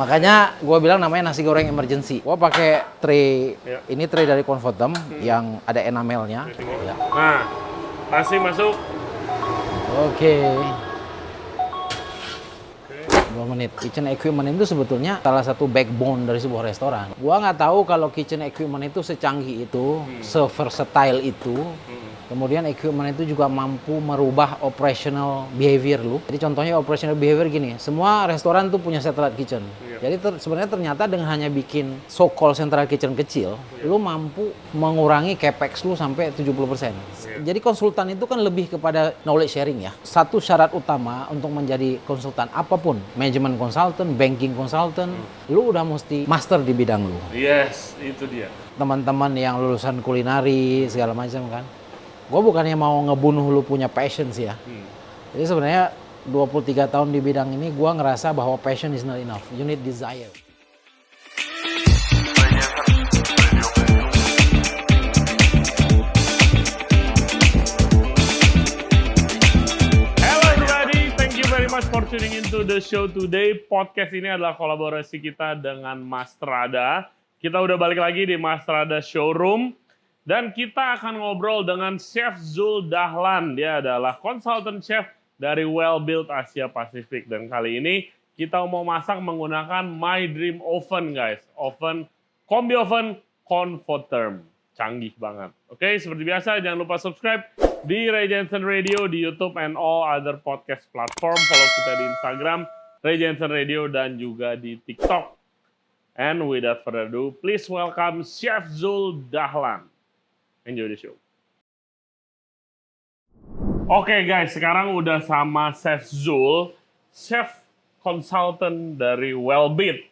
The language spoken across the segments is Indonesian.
Makanya gue bilang namanya nasi goreng emergency. Gue pakai tray, ini tray dari Comfortem yang ada enamelnya. Ya. Nah, nasi masuk. Oke. 2 menit. Kitchen equipment itu sebetulnya salah satu backbone dari sebuah restoran. Gua nggak tahu kalau kitchen equipment itu secanggih itu, se-versatile itu. Kemudian equipment itu juga mampu merubah operational behavior lu. Jadi contohnya operational behavior gini, semua restoran tuh punya satellite kitchen. Jadi sebenarnya ternyata dengan hanya bikin so-called central kitchen kecil, lu mampu mengurangi capex lu sampai 70%. Jadi konsultan itu kan lebih kepada knowledge sharing ya. Satu syarat utama untuk menjadi konsultan apapun, manajemen consultant, banking consultant, lu udah mesti master di bidang lu. Yes, itu dia. Teman-teman yang lulusan kulinari segala macam kan. Gue bukannya mau ngebunuh lu punya passion sih ya. Jadi sebenarnya 23 tahun di bidang ini gue ngerasa bahwa passion is not enough. You need desire. Hello everybody, thank you very much for tuning into the show today. Podcast ini adalah kolaborasi kita dengan Mastrada. Kita udah balik lagi di Mastrada Showroom. Dan kita akan ngobrol dengan Chef Zul Dahlan. Dia adalah konsultan chef dari Well Built Asia Pacific. Dan kali ini kita mau masak menggunakan My Dream Oven, guys. Kombi oven Comfortem. Canggih banget. Oke, seperti biasa jangan lupa subscribe di Ray Jensen Radio di YouTube and all other podcast platform. Follow kita di Instagram Ray Jensen Radio dan juga di TikTok. And without further ado, please welcome Chef Zul Dahlan. Enjoy the show. Oke guys, sekarang udah sama Chef Zul, chef consultant dari Wellbeat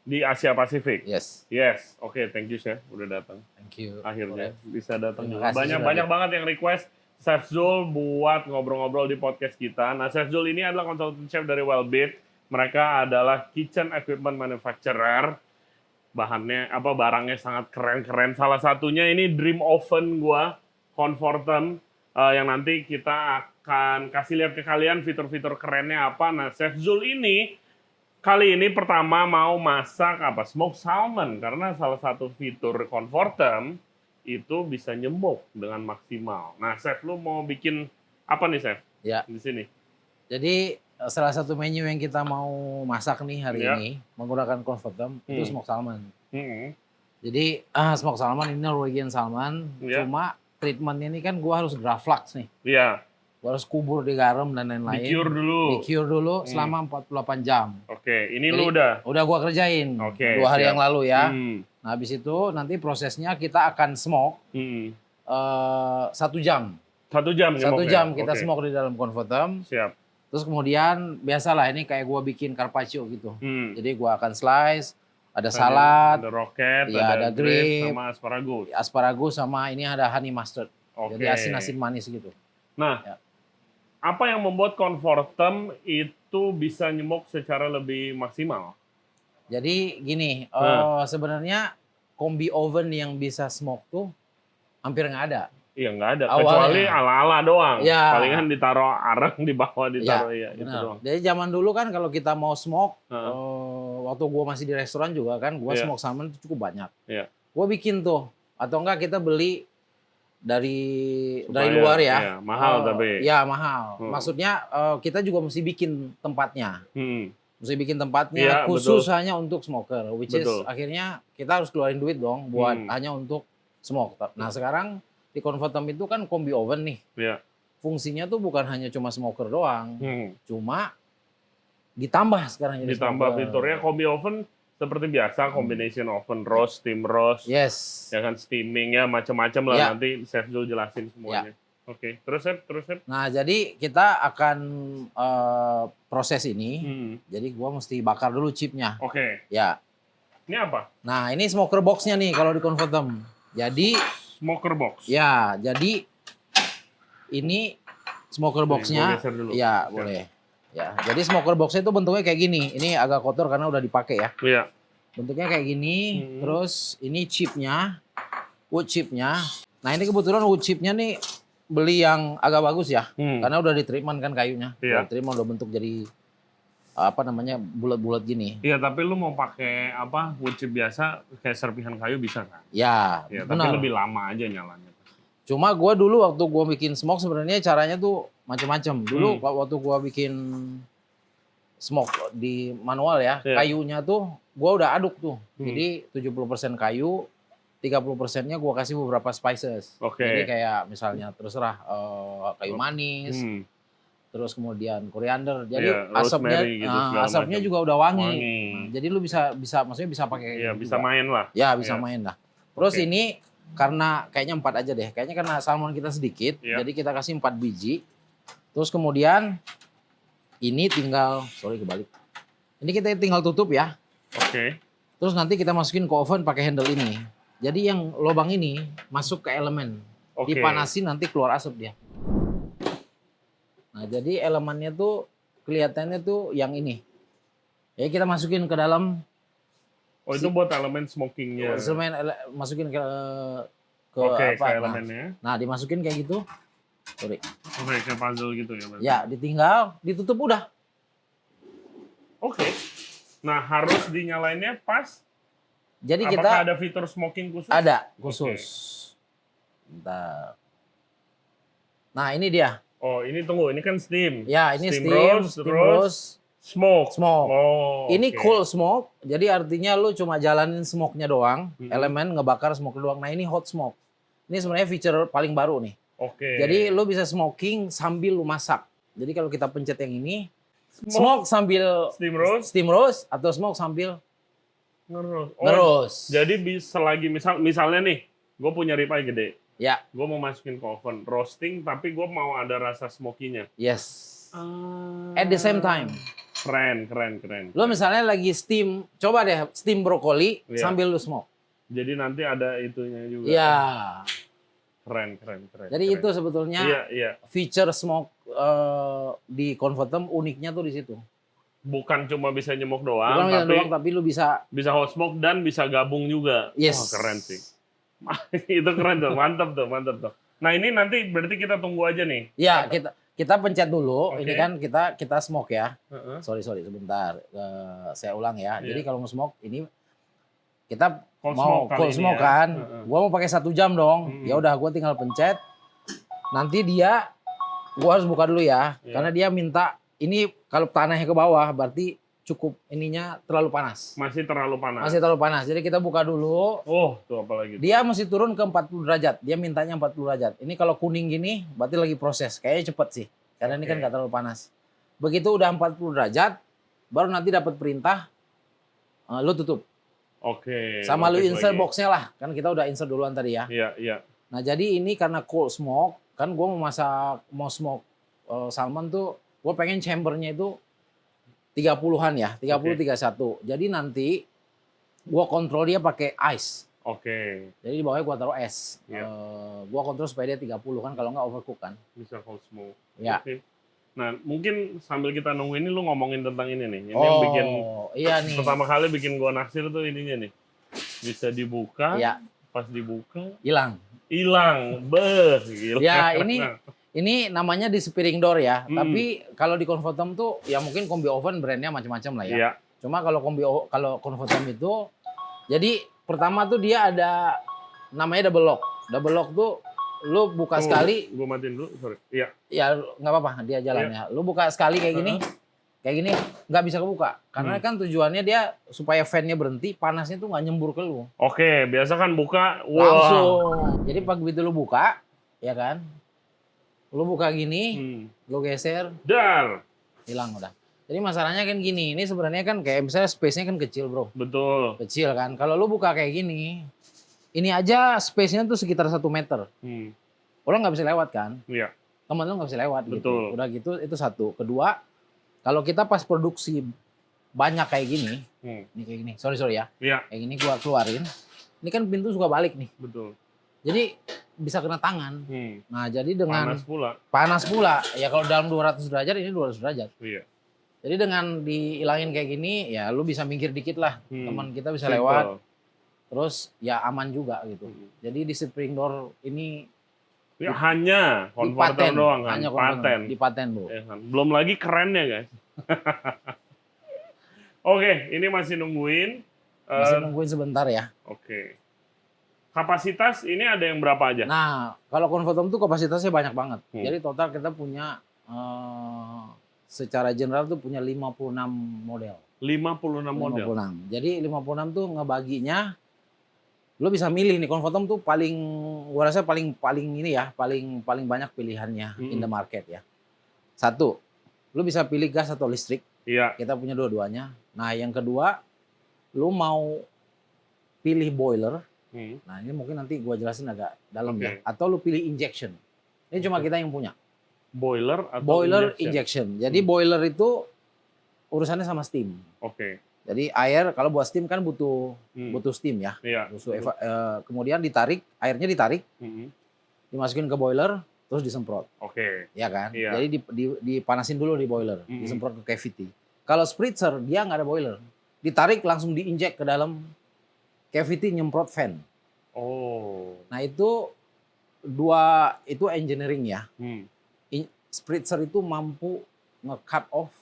di Asia Pasifik. Yes. Yes. Oke, thank you Chef, udah datang. Thank you. Akhirnya bisa datang juga. Terima kasih Banyak banget yang request Chef Zul buat ngobrol-ngobrol di podcast kita. Nah, Chef Zul ini adalah consultant chef dari Wellbeat. Mereka adalah kitchen equipment manufacturer. Barangnya sangat keren-keren. Salah satunya ini Dream Oven gua, Comfortem, yang nanti kita akan kasih lihat ke kalian fitur-fitur kerennya apa. Nah, Chef Zul ini kali ini pertama mau masak smoked salmon, karena salah satu fitur Comfortem itu bisa nyemok dengan maksimal. Nah, Chef, lu mau bikin apa nih, Chef? Ya. Di sini. Jadi salah satu menu yang kita mau masak nih hari ini menggunakan Comfortem itu smoked salmon. Jadi smoked salmon ini Norwegian salmon, cuma treatmentnya ini kan gua harus graflux nih. Iya. Gua harus kubur di garam dan lain-lain. Di-cure dulu selama 48 jam. Oke, ini jadi, lu udah? Udah gua kerjain 2 hari yang lalu ya. Nah habis itu nanti prosesnya kita akan smoke 1 jam. 1 jam? 1 jam kita smoke di dalam Comfortem. Siap. Terus kemudian biasalah ini kayak gua bikin carpaccio gitu. Jadi gua akan slice, ada salad, ada roket, ya, ada grape, sama asparagus. Asparagus sama ini ada honey mustard. Jadi asin-asin manis gitu. Nah, apa yang membuat Comfortem itu bisa nyemok secara lebih maksimal? Jadi gini, sebenarnya kombi oven yang bisa smoke tuh hampir nggak ada. Iya nggak ada, kecuali ala-ala doang. Ya. Palingan ditaruh arang di bawah, ditaruh itu doang. Jadi zaman dulu kan kalau kita mau smoke, waktu gua masih di restoran juga kan, gua smoke salmon itu cukup banyak. Gua bikin tuh, atau enggak kita beli dari luar ya. Iya, mahal tapi. Ya mahal. Maksudnya kita juga mesti bikin tempatnya. Mesti bikin tempatnya khusus hanya untuk smoker, which is akhirnya kita harus keluarin duit dong buat hanya untuk smoke. Nah sekarang di Comfortem itu kan kombi oven nih. Fungsinya tuh bukan hanya cuma smoker doang, cuma ditambah sekarang jadi ditambah fiturnya kombi oven seperti biasa, combination oven, roast, steam roast, ya kan, steaming ya macam-macam lah. Nanti Chef Zul jelasin semuanya. Oke, terus Chef. Nah jadi kita akan proses ini. Jadi gua mesti bakar dulu chipnya. Oke. Ya. Ini apa? Nah ini smoker boxnya nih kalau di Comfortem. Jadi smoker box. Ya, jadi ini smoker boxnya. Ya, boleh. Ya, jadi smoker boxnya itu bentuknya kayak gini. Ini agak kotor karena udah dipakai ya. Iya. Bentuknya kayak gini. Terus ini chipnya, wood chipnya. Nah ini kebetulan wood chipnya nih beli yang agak bagus ya, karena udah di treatment kan kayunya. Treatment udah bentuk jadi apa namanya bulat-bulat gini. Iya, tapi lu mau pakai apa wood chip biasa kayak serpihan kayu bisa kan? Ya, Iya, tapi benar. lebih lama aja nyalanya. Cuma gue dulu waktu gue bikin smoke sebenarnya caranya tuh macam-macam. Dulu waktu gue bikin smoke di manual ya, kayunya tuh gue udah aduk tuh. Jadi 70% kayu, 30%-nya gue kasih beberapa spices. Jadi kayak misalnya terserah kayu manis, terus kemudian koriander. Jadi asapnya gitu, asapnya juga udah wangi. Nah, jadi lu bisa maksudnya bisa pakai. Iya, bisa main lah. Ya, bisa main lah. Terus ini karena kayaknya 4 aja deh. Kayaknya karena salmon kita sedikit, jadi kita kasih 4 biji. Terus kemudian ini tinggal, kebalik. Ini kita tinggal tutup ya. Terus nanti kita masukin ke oven pakai handle ini. Jadi yang lubang ini masuk ke elemen. Dipanasin nanti keluar asap dia. Nah, jadi elemennya tuh kelihatannya tuh yang ini. Ya kita masukin ke dalam. Oh, itu buat elemen smokingnya. Masukin ke elemennya. Nah, dimasukin kayak gitu. Kayak puzzle gitu ya. Ya, ditinggal, ditutup udah. Nah, harus dinyalainnya pas. Jadi apakah ada fitur smoking khusus? Ada, khusus. Bentar. Nah, ini dia. Oh, ini tunggu, ini kan steam. Ya, ini steam roast, smoke. Ini cool smoke, jadi artinya lu cuma jalanin smoke-nya doang, elemen ngebakar smoke doang. Nah, ini hot smoke. Ini sebenarnya feature paling baru nih. Jadi lu bisa smoking sambil lu masak. Jadi kalau kita pencet yang ini, smoke sambil steam roast atau smoke sambil ngerus. Jadi selagi misalnya nih, gue punya ribeye gede. Ya. Gue mau masukin ke oven, roasting, tapi gue mau ada rasa smokinya. Yes. At the same time. Keren. Lo misalnya lagi steam, coba deh steam brokoli sambil lu smoke. Jadi nanti ada itunya juga. Iya. Keren. Jadi itu sebetulnya feature smoke di Convertem uniknya tuh di situ. Bukan cuma bisa nyemok doang, tapi lu bisa hot smoke dan bisa gabung juga. Yes. Keren sih. Itu keren tuh, mantap tuh. Nah, ini nanti berarti kita tunggu aja nih. Ya, kita pencet dulu. Ini kan kita smoke ya. Sorry sebentar. Saya ulang ya. Jadi kalau mau smoke ini kita mau cold smoke kan. Gua mau pakai 1 jam dong. Ya udah, gua tinggal pencet. Nanti gua harus buka dulu ya. Karena dia minta ini kalau tanahnya ke bawah berarti cukup ininya terlalu panas. Masih terlalu panas. Jadi kita buka dulu. Oh, tuh apa lagi? Dia mesti turun ke 40 derajat. Dia mintanya 40 derajat. Ini kalau kuning gini berarti lagi proses. Kayaknya cepet sih. Karena ini kan nggak terlalu panas. Begitu udah 40 derajat, baru nanti dapat perintah lu tutup. Sama lu insert box-nya lah. Kan kita udah insert duluan tadi ya. Iya. Nah, jadi ini karena cold smoke, kan gue mau smoke salmon tuh, gue pengen chambernya itu 30-an ya, 30-31. Jadi nanti gua kontrol dia pakai ice. Jadi di bawahnya gua taruh es. Gua kontrol supaya dia 30 kan, kalau nggak overcook kan. Bisa cold smoke. Ya. Nah, mungkin sambil kita nunggu ini lu ngomongin tentang ini nih. Ini yang bikin pertama kali bikin gua naksir tuh ininya nih. Bisa dibuka. Pas dibuka hilang. Gila. Ya, ini namanya di spiring door ya, tapi kalau di Convertem tuh ya mungkin Combi Oven brandnya macam-macam lah ya. Cuma kalau Convertem itu, jadi pertama tuh dia ada namanya double lock. Double lock tuh lu buka sekali. Gue matiin dulu, sorry. Ya nggak apa-apa, dia jalannya. Lu buka sekali kayak gini nggak bisa kebuka. Karena kan tujuannya dia supaya fan-nya berhenti, panasnya tuh nggak nyembur ke lu. Biasa kan buka, langsung. Jadi pas begitu lu buka, ya kan? Lu buka gini, lu geser, hilang udah. Jadi masalahnya kan gini, ini sebenarnya kan kayak misalnya space-nya kan kecil bro. Betul. Kecil kan, kalau lu buka kayak gini, ini aja space-nya tuh sekitar 1 meter. Orang nggak bisa lewat kan? Iya. Temen lu nggak bisa lewat. Betul. Gitu. Udah gitu, itu satu. Kedua, kalau kita pas produksi banyak kayak gini, ini kayak gini, sorry ya. Kayak gini gua keluarin, ini kan pintu suka balik nih. Betul. Jadi bisa kena tangan. Nah, jadi dengan panas pula. Ya kalau dalam 200 derajat ini 200 derajat. Iya. Jadi dengan dihilangin kayak gini, ya lu bisa minggir dikit lah. Teman kita bisa lewat. Terus ya aman juga gitu. Jadi di spring door ini hanya Convertem doang kan. Hanya paten. Di paten, Bu. Ya kan? Belum lagi kerennya, guys. Oke, ini masih nungguin. Masih nungguin sebentar ya. Oke. Kapasitas ini ada yang berapa aja? Nah, kalau Convertom tuh kapasitasnya banyak banget. Hmm. Jadi total kita punya secara general tuh punya 56 model. 56 model. 56. Jadi 56 tuh ngebaginya lo bisa milih nih. Convertom tuh gua rasa paling ini ya, paling banyak pilihannya in the market ya. Satu, lo bisa pilih gas atau listrik. Iya. Kita punya dua-duanya. Nah, yang kedua, lo mau pilih boiler. Nah, ini mungkin nanti gua jelasin agak dalam ya. Atau lu pilih injection. Ini cuma kita yang punya. Boiler atau boiler injection. Jadi boiler itu urusannya sama steam. Oke. Jadi air kalau buat steam kan butuh steam ya. Iya. Kemudian airnya ditarik, dimasukin ke boiler, terus disemprot. Oke. Ya kan? Iya. Jadi dipanasin dulu di boiler, disemprot ke cavity. Kalau spritzer dia nggak ada boiler, ditarik langsung diinjek ke dalam cavity, nyemprot fan. Oh. Nah itu engineering ya. Spritzer itu mampu nge-cut off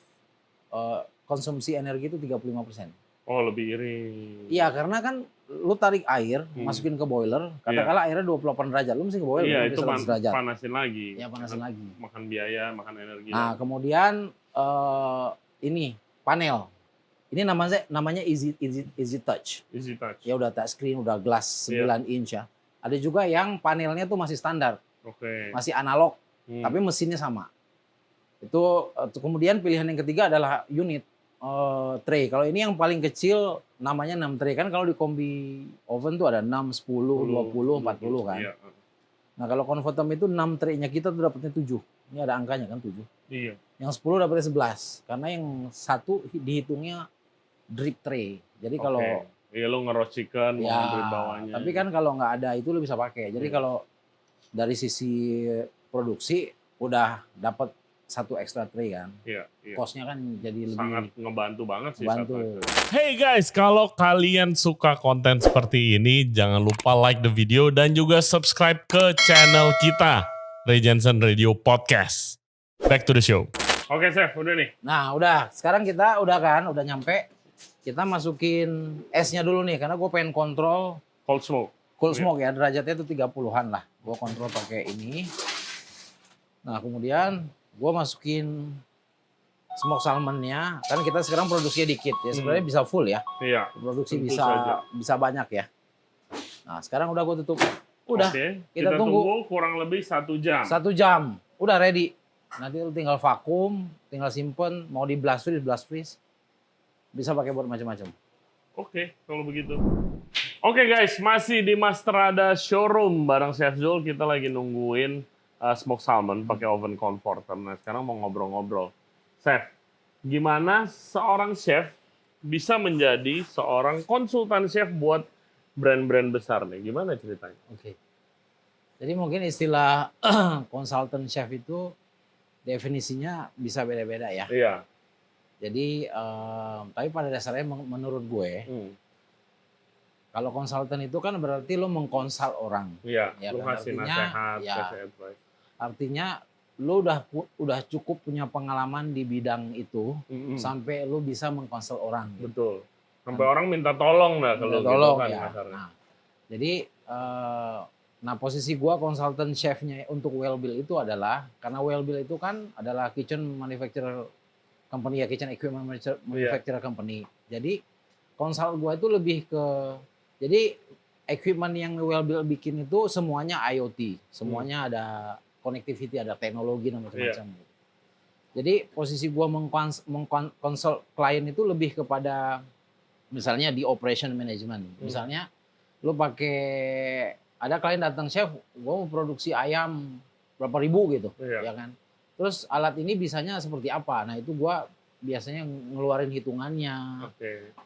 konsumsi energi itu 35%. Oh, lebih iring. Iya, karena kan lu tarik air, masukin ke boiler, katakanlah airnya 28 derajat, lu mesti ke boiler iya, itu 100 derajat. Panasin lagi. Ya, panasin lagi. Makan biaya, makan energi. Nah, kemudian ini panel. Ini namanya Easy Touch. Easy Touch. Ya udah touch screen, udah glass 9 inch ya. Ada juga yang panelnya tuh masih standar. Oke. Masih analog, tapi mesinnya sama. Itu kemudian pilihan yang ketiga adalah unit tray. Kalau ini yang paling kecil namanya 6 tray. Kan kalau di kombi oven tuh ada 6, 10, 20, 40 kan. Iya. Nah, kalau Convertom itu 6 tray-nya kita tuh dapatnya 7. Ini ada angkanya kan 7. Iya. Yang 10 dapatnya 11. Karena yang satu dihitungnya drip tray. Jadi kalau iya, lo nge-roast chicken, mau ya, drip bawahnya. tapi kan kalau nggak ada itu lo bisa pakai. Jadi kalau dari sisi produksi udah dapat satu extra tray kan. Iya. Cost-nya kan jadi lebih sangat ngebantu banget sih. Bantu. Hey guys, kalau kalian suka konten seperti ini, jangan lupa like the video dan juga subscribe ke channel kita, Ray Jensen Radio Podcast. Back to the show. Oke, Chef, udah nih. Nah, udah. Sekarang kita udah nyampe. Kita masukin esnya dulu nih, karena gue pengen kontrol cold smoke. Cold smoke ya, derajatnya itu 30-an lah. Gue kontrol pakai ini. Nah, kemudian gue masukin smoke salmonnya. Kan kita sekarang produksinya dikit ya, sebenarnya bisa full ya. Iya. Produksi bisa banyak ya. Nah, sekarang udah gue tutup. Udah. Kita tunggu kurang lebih 1 jam. 1 jam. Udah ready. Nanti lu tinggal vakum, tinggal simpen, mau di blast freeze. Bisa pakai buat macam-macam. Oke, kalau begitu. Oke guys, masih di Mastrada Showroom bareng Chef Zul. Kita lagi nungguin smoked salmon pakai oven converter. Nah, sekarang mau ngobrol-ngobrol. Chef, gimana seorang chef bisa menjadi seorang konsultan chef buat brand-brand besar nih? Gimana ceritanya? Oke. Jadi mungkin istilah konsultan chef itu definisinya bisa beda-beda ya. Iya. Jadi, tapi pada dasarnya menurut gue, kalau konsultan itu kan berarti lo mengkonsul orang. Iya, ya lo kan? kasih nasihat, kasih advice. Artinya lo udah cukup punya pengalaman di bidang itu, sampai lo bisa mengkonsul orang. Betul. Sampai orang minta tolong dah kalau gitu kan ya. kasarnya. Nah, jadi, posisi gua konsultan chefnya untuk Wellbill itu adalah, karena Wellbill itu kan adalah kitchen manufacturer company ya, kitchen equipment manufacturer company. Jadi konsul gua itu lebih ke, jadi equipment yang Wellbill bikin itu semuanya IoT, semuanya ada connectivity, ada teknologi dan macam-macam. Jadi posisi gua mengkonsul klien itu lebih kepada misalnya di operation management. Misalnya lu pakai, ada klien datang, chef, gua mau produksi ayam berapa ribu gitu, ya kan? Terus alat ini bisanya seperti apa? Nah, itu gua biasanya ngeluarin hitungannya.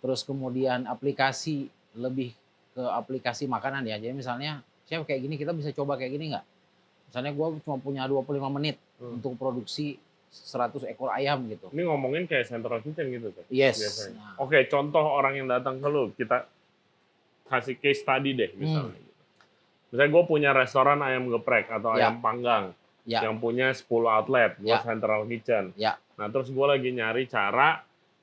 Terus kemudian aplikasi, lebih ke aplikasi makanan ya. Jadi misalnya, chef kayak gini, kita bisa coba kayak gini nggak? Misalnya gua cuma punya 25 menit untuk produksi 100 ekor ayam gitu. Ini ngomongin kayak central kitchen gitu kan? Yes. Nah. Oke, contoh orang yang datang ke lu, kita kasih case study deh misalnya. Misalnya gue punya restoran ayam geprek atau ayam panggang. Yang punya 10 outlet buat central kitchen. Nah, terus gue lagi nyari cara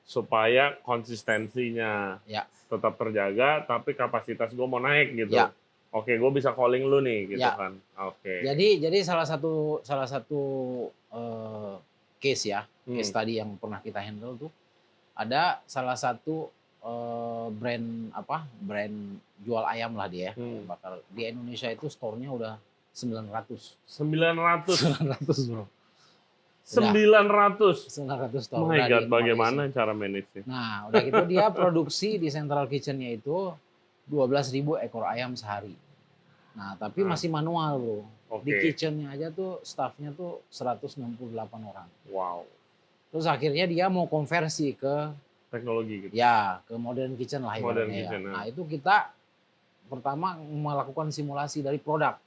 supaya konsistensinya Ya. tetap terjaga, tapi kapasitas gue mau naik gitu. Ya. Oke, gue bisa calling lu nih, gitu Ya. kan. Oke. Jadi salah satu case ya, case Hmm. tadi yang pernah kita handle tuh, ada salah satu brand jual ayam lah dia ya, ayam bakar. Di Indonesia itu store-nya udah 900. 900. 900 bro. 900. 900 store. My udah God, di bagaimana Malaysia. cara manage-nya? Nah, udah gitu dia produksi di central kitchen-nya itu 12.000 ekor ayam sehari. Nah, tapi masih manual bro. Di Oke. kitchen-nya aja tuh staff-nya tuh 168 orang. Wow. Terus akhirnya dia mau konversi ke Teknologi gitu. ya ke modern kitchen lah Modern ibaratnya ya. kitchen, Nah, itu kita pertama melakukan simulasi dari produk.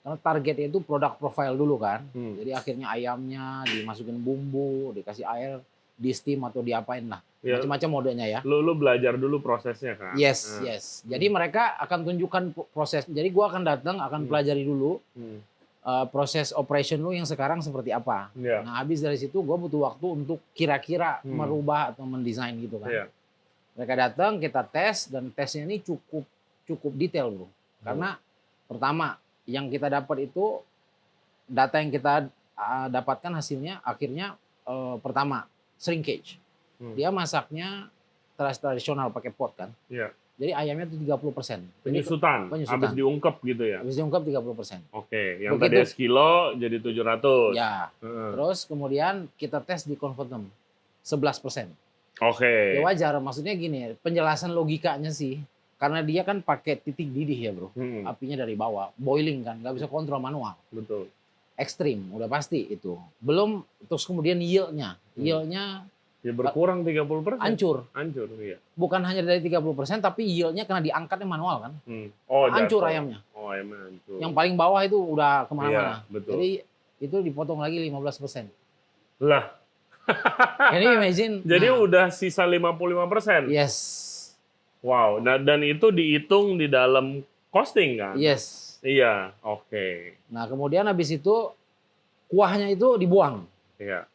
Karena targetnya itu produk profile dulu kan. Jadi akhirnya ayamnya dimasukin bumbu, dikasih air, di steam atau diapain lah. Ya, Macam-macam modenya ya. lu belajar dulu prosesnya kan? Yes. Jadi mereka akan tunjukkan proses. Jadi gua akan datang, akan pelajari dulu proses operation lu yang sekarang seperti apa. Ya. Nah, habis dari situ gua butuh waktu untuk kira-kira merubah atau mendesain gitu kan. Ya. Mereka datang, kita tes, dan tesnya ini cukup detail bro. Karena pertama yang kita dapat itu data yang kita dapatkan hasilnya akhirnya pertama shrinkage. Dia masaknya tradisional pakai pot kan. Iya. Jadi ayamnya itu 30%. Penyusutan. Habis diungkep gitu ya. Habis diungkep 30%. Oke, yang tadi sekilo jadi 700. Ya. Terus kemudian kita tes di convertem 11%. Oke. Ya wajar, maksudnya gini, penjelasan logikanya sih karena dia kan pakai titik didih ya bro, apinya dari bawah, boiling kan, nggak bisa kontrol manual. Betul. Ekstrim, udah pasti itu. Belum, terus kemudian yield-nya ya berkurang 30%. Hancur, iya. bukan hanya dari 30%, tapi yield-nya karena diangkatnya manual kan, jatuh. hancur ayamnya. Ayamnya hancur. Yang paling bawah itu udah kemana-mana. Iya, betul. Jadi itu dipotong lagi 15%. Lah. Can you imagine? Jadi udah sisa 55%. Yes. Wow, dan itu dihitung di dalam costing kan? Yes. Iya, oke. Nah kemudian habis itu kuahnya itu dibuang. Iya.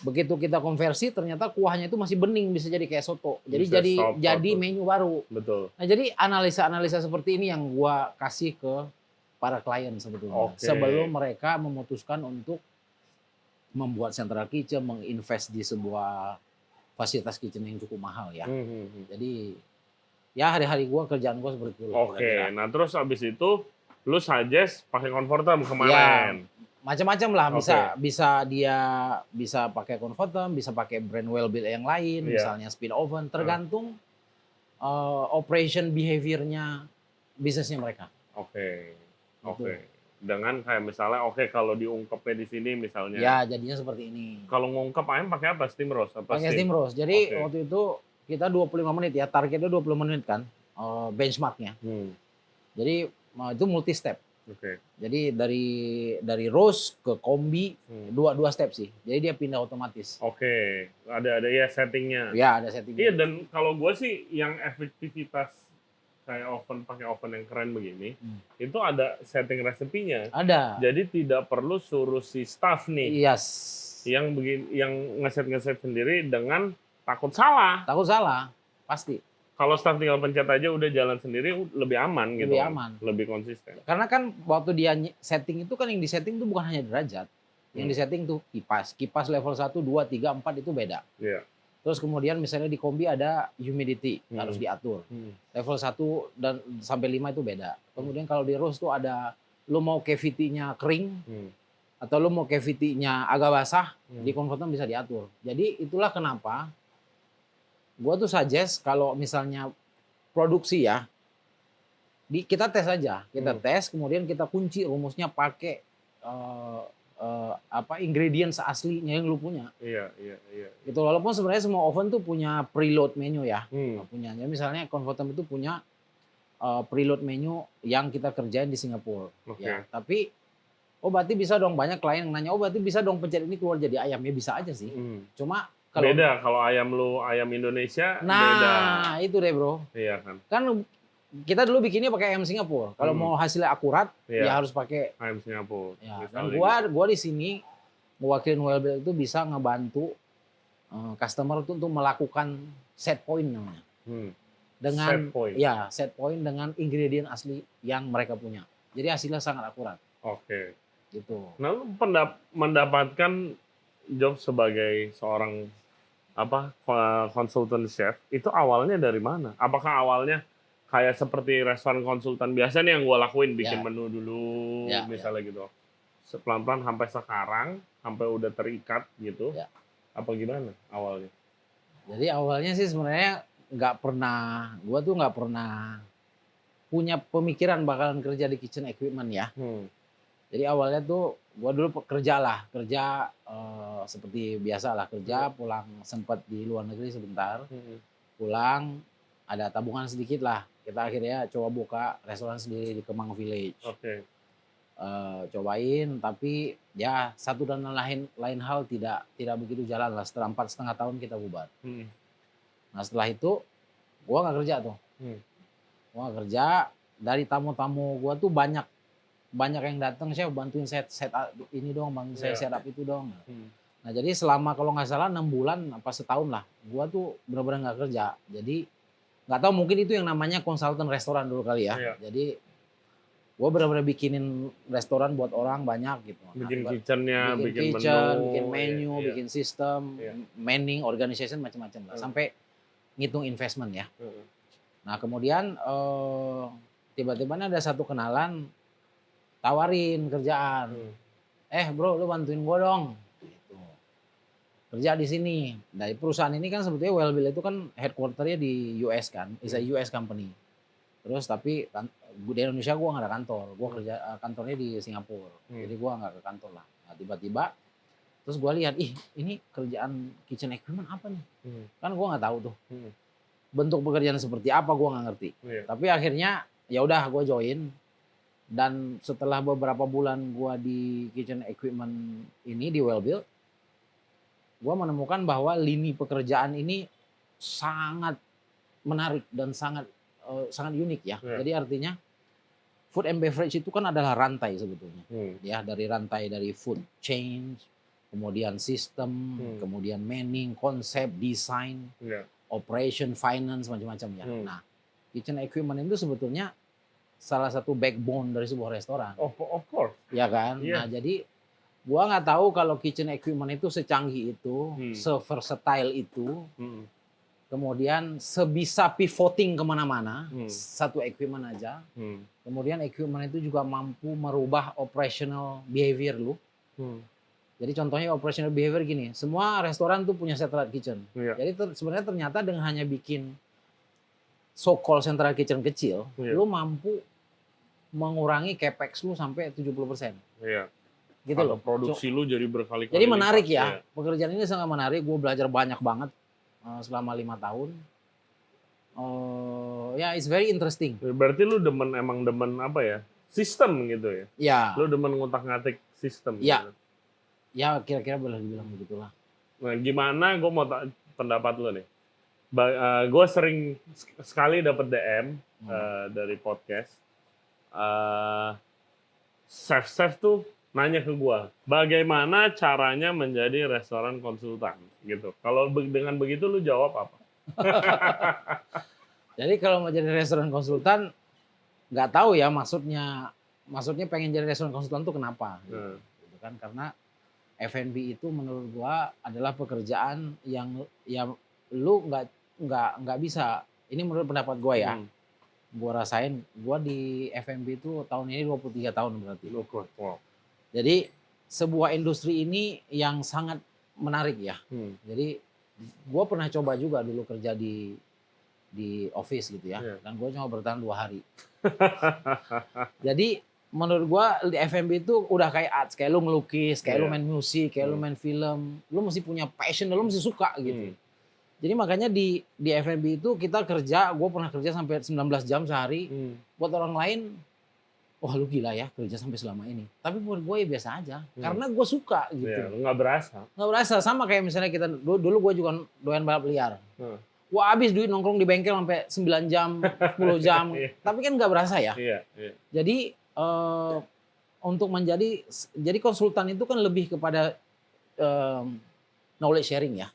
Begitu kita konversi ternyata kuahnya itu masih bening, bisa jadi kayak soto. Jadi Bisa jadi menu baru. Betul. Nah, jadi analisa-analisa seperti ini yang gua kasih ke para klien sebetulnya. Sebelum mereka memutuskan untuk membuat central kitchen, menginvest di sebuah fasilitas kitchen yang cukup mahal ya. Jadi ya hari-hari kerjaan gua seperti itu. Oke. Nah, terus abis itu lu suggest pakai convertem kemarin. Ya, macam-macam lah, bisa dia bisa pakai convertem, bisa pakai brand Well-Built yang lain, misalnya spin oven, tergantung operation behavior-nya bisnisnya mereka. Oke. Dengan kayak misalnya kalau diungkepnya di sini misalnya. Ya, jadinya seperti ini. Kalau ngungkep ayam pakai apa? Steam roast apa? Pakai steam roast. Jadi waktu itu kita 25 menit ya, targetnya 20 menit kan benchmarknya. Jadi itu multi step. Jadi dari roast ke kombi dua step sih. Jadi dia pindah otomatis. Ada ya settingnya. Ya ada settingnya. Iya, dan kalau gue sih yang efektivitas kayak pakai oven yang keren begini, itu ada setting resepinya. Ada. Jadi tidak perlu suruh si staff nih. Yes. Yang ngeset sendiri dengan takut salah. Takut salah, pasti. Kalau staff tinggal pencet aja udah jalan sendiri, lebih aman gitu. Lebih aman. Lebih konsisten. Karena kan waktu dia setting itu kan yang disetting itu bukan hanya derajat. Yang disetting tuh kipas. Kipas level 1, 2, 3, 4 itu beda. Iya. Terus kemudian misalnya di kombi ada humidity, harus diatur. Level 1 dan sampai 5 itu beda. Kemudian kalau di roast tuh ada, lu mau cavity-nya kering, atau lu mau cavity-nya agak basah, di converter bisa diatur. Jadi itulah kenapa gua tuh suggest kalau misalnya produksi ya, kita tes aja, kita tes, kemudian kita kunci rumusnya pakai ingredients aslinya yang lu punya. Iya. Itu walaupun sebenarnya semua oven tuh punya preload menu ya, punyanya. Misalnya converter itu punya preload menu yang kita kerjain di Singapura. Ya, tapi berarti bisa dong, banyak klien yang nanya, berarti bisa dong pencet ini keluar jadi ayam, ya bisa aja sih. Cuma beda kalau ayam Indonesia. Nah, itu deh bro. Iya kan. Kan kita dulu bikinnya pakai ayam Singapura. Kalau mau hasilnya akurat, ya harus pakai ayam Singapura. Ya, dan gua di sini mewakilin Well-Built itu bisa ngebantu customer itu untuk melakukan set point namanya. Dengan Set point. ya set point dengan ingredient asli yang mereka punya. Jadi hasilnya sangat akurat. Oke. Gitu. Nah, lu mendapatkan job sebagai seorang konsultan chef itu awalnya dari mana? Apakah awalnya kayak seperti restoran konsultan biasa nih yang gue lakuin, bikin Ya. menu dulu Ya, misalnya gitu. Pelan-pelan sampai sekarang, sampai udah terikat gitu. Ya. Apa gimana awalnya? Jadi awalnya sih sebenarnya gue tuh nggak pernah punya pemikiran bakalan kerja di kitchen equipment ya. Jadi awalnya tuh gue dulu kerja seperti biasa lah, kerja pulang sempat di luar negeri sebentar, pulang ada tabungan sedikit lah, kita akhirnya coba buka restoran sendiri di Kemang Village. Cobain, tapi ya satu dan lain hal tidak begitu jalan lah. Setelah 4,5 tahun kita bubar. Nah setelah itu gue nggak kerja tuh, gue nggak kerja. Dari tamu-tamu gue tuh banyak yang datang, saya bantuin set up ini dong, bantuin saya set up itu dong. Nah jadi selama kalau nggak salah 6 bulan apa setahun lah, gue tuh benar-benar nggak kerja. Jadi nggak tahu, mungkin itu yang namanya konsultan restoran dulu kali ya. Jadi gue benar-benar bikinin restoran buat orang banyak gitu. Bikin kitchennya, bikin menu, bikin sistem, manning, organization, macam-macam lah. Sampai ngitung investment ya. Nah kemudian tiba-tiba ada satu kenalan tawarin kerjaan. Bro, lu bantuin gue dong. Gitu. Kerja di sini. Dari perusahaan ini kan sebetulnya Wellbill itu kan headquarternya di US kan, is a US company. Terus tapi di Indonesia gue nggak ada kantor, gue kerja kantornya di Singapura. Jadi gue nggak ke kantor lah. Nah tiba-tiba terus gue lihat, ini kerjaan kitchen equipment apa nih? Kan gue nggak tahu tuh. Bentuk pekerjaan seperti apa gue nggak ngerti. Tapi akhirnya ya udah gue join. Dan setelah beberapa bulan gue di kitchen equipment ini di Wellbill, gue menemukan bahwa lini pekerjaan ini sangat menarik dan sangat unik ya. Jadi artinya food and beverage itu kan adalah rantai sebetulnya. Ya, dari rantai dari food chain, kemudian sistem, kemudian manning, konsep, desain, operation, finance, macam-macam ya. Nah, kitchen equipment itu sebetulnya salah satu backbone dari sebuah restoran. Of course. Ya kan? Nah, jadi gua nggak tahu kalau kitchen equipment itu secanggih itu, se-versatile itu, kemudian sebisa pivoting kemana-mana, satu equipment aja. Kemudian equipment itu juga mampu merubah operational behavior lu. Jadi contohnya operational behavior gini, semua restoran tuh punya satellite kitchen. Jadi sebenarnya ternyata dengan hanya bikin so-called central kitchen kecil, lu mampu mengurangi capex lu sampai 70%. Gitu loh. Produksi lu jadi berkali-kali. Jadi menarik ya. Pekerjaan ini sangat menarik. Gue belajar banyak banget selama 5 tahun. It's very interesting. Berarti lu emang demen apa ya? Sistem gitu ya? Ya. Lu demen ngutak-ngatik sistem. Ya. Gitu. Ya kira-kira boleh dibilang begitulah. Nah gimana, gue mau pendapat lu nih. Gue sering sekali dapat DM dari podcast. Chef tuh nanya ke gue, bagaimana caranya menjadi restoran konsultan gitu. Kalau dengan begitu lu jawab apa? Jadi kalau mau jadi restoran konsultan, nggak tahu ya maksudnya pengen jadi restoran konsultan tuh kenapa? Gitu kan, karena F&B itu menurut gue adalah pekerjaan yang lu nggak bisa. Ini menurut pendapat gue ya. Gue rasain, gue di F&B itu tahun ini 23 tahun berarti. Wow. Jadi sebuah industri ini yang sangat menarik ya. Jadi gue pernah coba juga dulu kerja di office gitu ya. Dan gue cuma bertahan 2 hari. Jadi menurut gue di F&B itu udah kayak arts, kayak lu ngelukis, kayak lu main musik, kayak lu main film. Lu mesti punya passion, lu mesti suka gitu. Jadi makanya di F&B itu kita kerja, gue pernah kerja sampai 19 jam sehari. Buat orang lain, wah lu gila ya kerja sampai selama ini. Tapi buat gue ya biasa aja, karena gue suka gitu. Nggak berasa. Nggak berasa, sama kayak misalnya kita, dulu gue juga doyan balap liar. Wah habis duit nongkrong di bengkel sampai 9 jam, 10 jam. Tapi kan nggak berasa ya. Jadi untuk jadi konsultan itu kan lebih kepada knowledge sharing ya.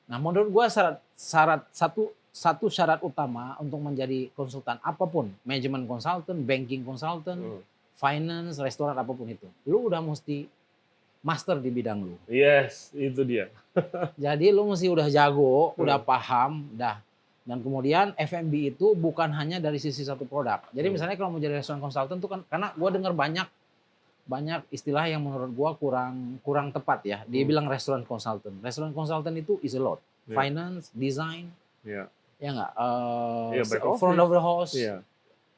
Nah, menurut gua satu syarat utama untuk menjadi konsultan apapun, manajemen konsultan, banking konsultan, finance, restoran apapun itu, lu udah mesti master di bidang lu. Yes, itu dia. Jadi lu mesti udah jago, udah paham, dan kemudian F&B itu bukan hanya dari sisi satu produk. Jadi misalnya kalau mau jadi restoran konsultan tuh kan, karena gua dengar banyak istilah yang menurut gua kurang tepat ya. Dia bilang restoran konsultan. Restoran konsultan itu is a lot. Finance, design, Iya. ya nggak, Back front office. of the house, Iya.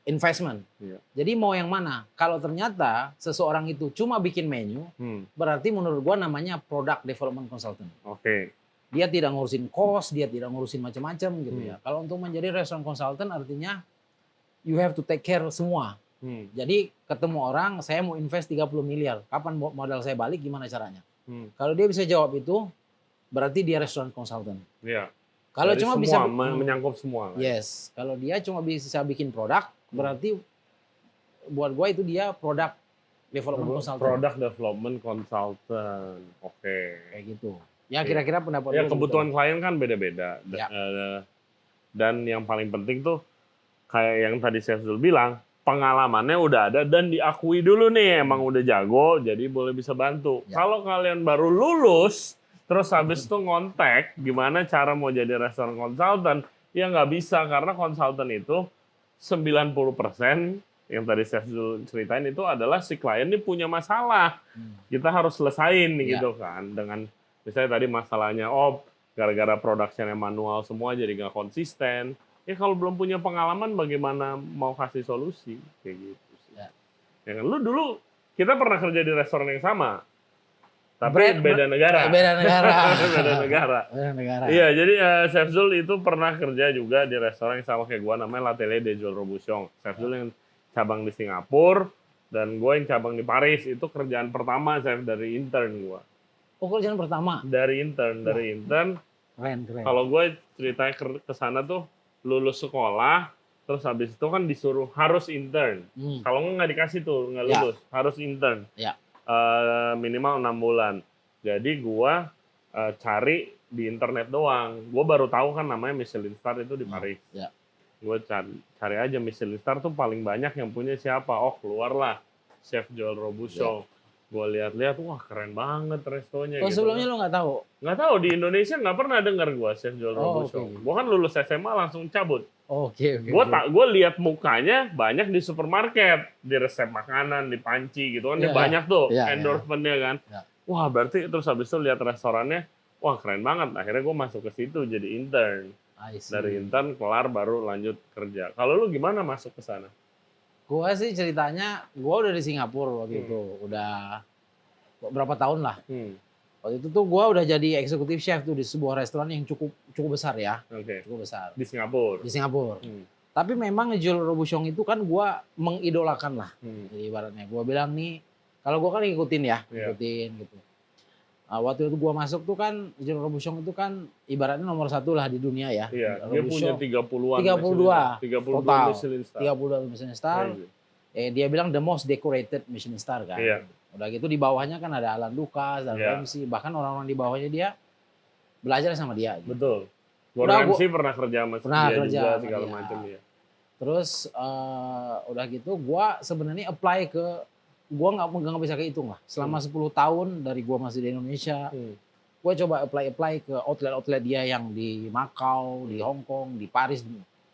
investment. Iya. Jadi mau yang mana? Kalau ternyata seseorang itu cuma bikin menu, berarti menurut gua namanya product development consultant. Oke. Dia tidak ngurusin cost, dia tidak ngurusin macam-macam gitu ya. Kalau untuk menjadi restaurant consultant artinya you have to take care semua. Jadi ketemu orang, saya mau invest 30 miliar, kapan modal saya balik, gimana caranya? Kalau dia bisa jawab itu, berarti dia restaurant consultant. Iya. Kalau Jadi cuma semua, bisa menyangkut semua. yes, kalau dia cuma bisa bikin produk, berarti buat gua itu dia product development consultant. Product development consultant. Oke. Kayak gitu. Ya kira-kira pendapat Ya lu kebutuhan gitu. klien kan beda-beda. Ya. Dan yang paling penting tuh kayak yang tadi Syafzul bilang, pengalamannya udah ada dan diakui dulu nih emang udah jago, jadi boleh bisa bantu. Ya. Kalau kalian baru lulus, terus habis itu ngontek, gimana cara mau jadi restoran konsultan? Ya nggak bisa, karena konsultan itu 90% yang tadi Syafzul ceritain itu adalah si klien ini punya masalah. Kita harus selesain nih Ya. gitu kan. Dengan misalnya tadi masalahnya, gara-gara productionnya manual semua jadi nggak konsisten. Ya kalau belum punya pengalaman bagaimana mau kasih solusi kayak gitu sih. Ya kan lu dulu kita pernah kerja di restoran yang sama. Tapi beda negara. Beda negara. Beda negara. Beda negara. Iya, jadi Syafzul itu pernah kerja juga di restoran yang sama kayak gua namanya L'Atelier de Joel Robuchon. Syafzul yang cabang di Singapura dan gue yang cabang di Paris. Itu kerjaan pertama saya dari intern gua. Oh, kerjaan pertama. Dari intern. Keren. Kalau gue ceritanya ke sana tuh lulus sekolah, terus habis itu kan disuruh harus intern. Kalau nggak dikasih tuh, nggak lulus, harus intern. Ya. Minimal 6 bulan. Jadi gua cari di internet doang. Gua baru tahu kan namanya Michelin Star itu di Paris. Ya. Gua cari aja Michelin Star tuh paling banyak yang punya siapa. Oh, keluarlah Chef Joel Robuchon. Gua lihat-lihat, wah keren banget restonya. Oh, gitu sebelumnya kan. lo nggak tahu? Nggak tahu, di Indonesia nggak pernah dengar gua Chef Joel Robuchon. Okay. Gua kan lulus SMA langsung cabut. Oke. Gue lihat mukanya banyak di supermarket, di resep makanan, di panci gitu kan, dia banyak tuh endorsement-nya kan. Ya. Wah, berarti terus habis itu lihat restorannya, wah keren banget. Akhirnya gue masuk ke situ jadi intern. Dari intern kelar baru lanjut kerja. Kalau lu gimana masuk ke sana? Gua sih ceritanya, gua udah di Singapura waktu itu, udah berapa tahun lah. Waktu itu tuh gua udah jadi eksekutif chef tuh di sebuah restoran yang cukup besar ya. Oke. Cukup besar. Di Singapura. Di Singapura. Tapi memang Joel Robuchon itu kan gua mengidolakan lah. Jadi ibaratnya gua bilang nih, kalau gua kan ngikutin gitu. Waktu itu gua masuk tuh kan Joel Robuchon itu kan ibaratnya nomor 1 lah di dunia ya. Iya, dia punya 30-an. 32 total. Michelin Star. 32 Michelin Star. Dia bilang the most decorated Michelin Star kan. Iya. Udah gitu di bawahnya kan ada Alan Lucas, dan Ramsay, bahkan orang-orang di bawahnya dia belajar sama dia. Gitu. Betul. Gordon Ramsay pernah kerja sama dia juga segala macam ya. Terus udah gitu gua sebenarnya apply ke, gua nggak bisa kehitung lah. Selama 10 tahun dari gua masih di Indonesia, gua coba apply ke outlet dia yang di Macau, di Hong Kong, di Paris.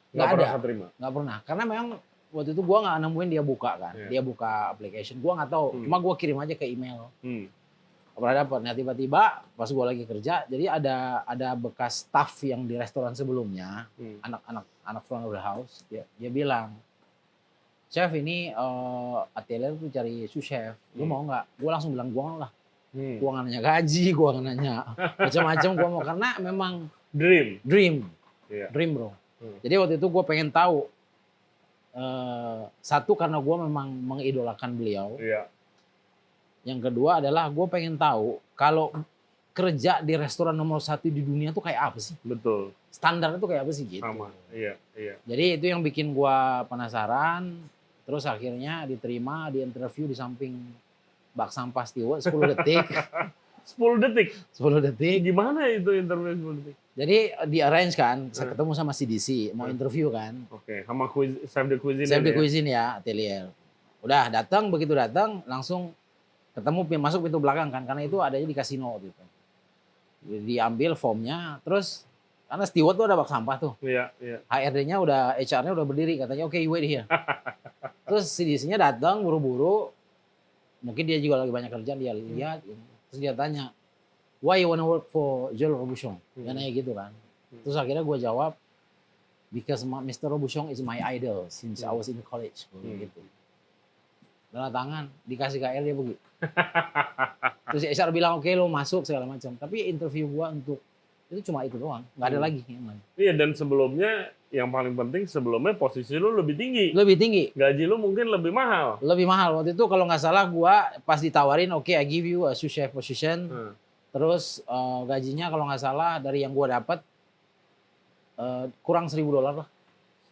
Nggak ada. Nggak pernah. Karena memang waktu itu gua nggak nemuin dia buka kan. Dia buka application. Gua nggak tahu. Cuma gua kirim aja ke email. Pernah dapat. Nah tiba-tiba pas gua lagi kerja, jadi ada bekas staff yang di restoran sebelumnya, anak front of the house, dia bilang, chef ini atelier tuh cari sous chef, lu mau nggak? Gua langsung bilang gua mau lah. Gua nggak nanya gaji, gua nggak nanya macam-macam, gua mau, karena memang dream bro. Jadi waktu itu gua pengen tahu. Satu karena gue memang mengidolakan beliau. Yang kedua adalah gue pengen tahu kalau kerja di restoran nomor 1 di dunia tuh kayak apa sih? Betul. Standarnya tuh kayak apa sih gitu? Sama. Iya. Jadi itu yang bikin gue penasaran. Terus akhirnya diterima di interview di samping bak sampah steward 10 detik. 10 detik. 10 detik. Gimana itu interview 10 detik? Jadi di arrange kan, saya ketemu sama CDC, mau interview kan. Oke, sama chef de cuisine. Chef de cuisine ya, atelier. Udah datang, begitu datang langsung ketemu masuk pintu belakang kan, karena itu adanya di kasino gitu. Diambil formnya, terus karena steward tuh ada bak sampah tuh. Iya, iya. HRD-nya udah, HR-nya udah berdiri, katanya oke, you wait here. Terus CDC-nya datang buru-buru, mungkin dia juga lagi banyak kerjaan, dia lihat, terus dia tanya, why you wanna work for Joel Robuchon? Dia nanya gitu kan. Terus akhirnya gue jawab, because Mr. Robuchon is my idol since I was in college. Gitu. Tanda tangan, dikasih KL dia pergi. Terus HR bilang oke lo masuk segala macam. Tapi interview gua untuk itu cuma itu doang, nggak ada lagi yang lain. Iya, dan sebelumnya yang paling penting sebelumnya posisi lu lebih tinggi. Lebih tinggi. Gaji lu mungkin lebih mahal. Lebih mahal waktu itu kalau nggak salah gua pas ditawarin oke, I give you a sous chef position. Terus gajinya kalau nggak salah dari yang gua dapat kurang $1.000 lah.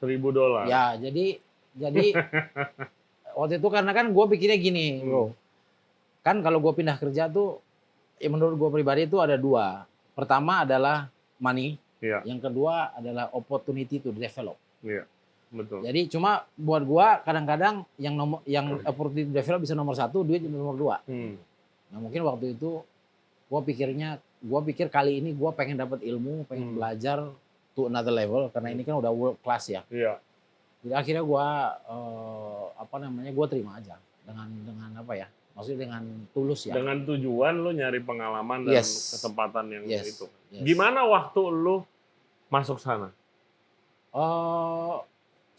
$1.000. Ya, jadi waktu itu karena kan gue pikirnya gini, bro. Kan kalau gue pindah kerja tuh, ya menurut gue pribadi itu ada dua. Pertama adalah money. Iya. Yang kedua adalah opportunity to develop. Iya, betul. Jadi cuma buat gue kadang-kadang yang opportunity to develop bisa nomor 1, duit nomor 2. Nah mungkin waktu itu gue pikir kali ini gue pengen dapat ilmu, pengen belajar to another level karena ini kan udah world class ya. Iya. Jadi akhirnya gue gue terima aja dengan apa ya, maksudnya dengan tulus ya. Dengan tujuan lu nyari pengalaman dan kesempatan yang itu. Yes. Gimana waktu lu masuk sana?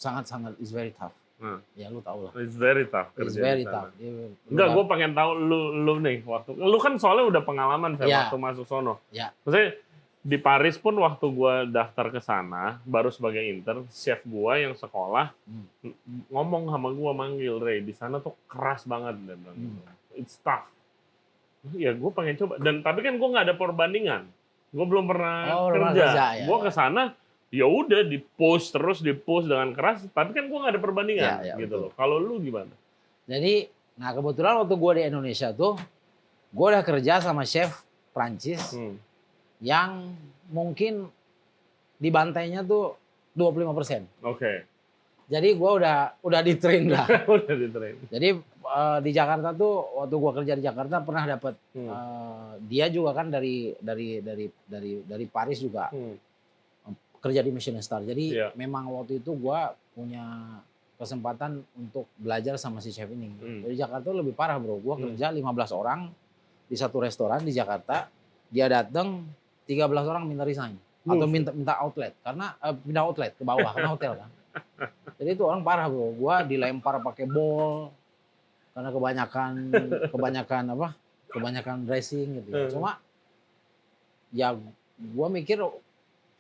Sangat it's very tough. Ya lu tau lah. It's very tough. It's very tough. Enggak, gue pengen tahu lu nih waktu lu kan soalnya udah pengalaman waktu masuk sono. Ya. Maksudnya di Paris pun waktu gue daftar ke sana baru sebagai intern, chef gue yang sekolah ngomong sama gue, manggil, Ray, di sana tuh keras banget dan it's tough. Ya gue pengen coba, dan tapi kan gue nggak ada perbandingan, gue belum pernah kerja. Ya. Gue ke sana ya udah di push dengan keras, tapi kan gue nggak ada perbandingan gitu loh. Kalau lu gimana? Jadi, nah kebetulan waktu gue di Indonesia tuh, gue udah kerja sama chef Prancis. Yang mungkin dibantainya tuh 25%. Oke. Jadi gue udah di-train lah. Udah di-train. Jadi di Jakarta tuh waktu gue kerja di Jakarta pernah dapat dia juga kan dari Paris juga kerja di Michelin Star. Jadi memang waktu itu gue punya kesempatan untuk belajar sama si chef ini. Di Jakarta tuh lebih parah, bro. Gue kerja 15 orang di satu restoran di Jakarta. Dia datang 13 orang minta resign atau minta outlet karena pindah outlet ke bawah karena hotel kan. Jadi itu orang parah, bro. Gua dilempar pakai bol karena kebanyakan dressing gitu. Cuma ya gua mikir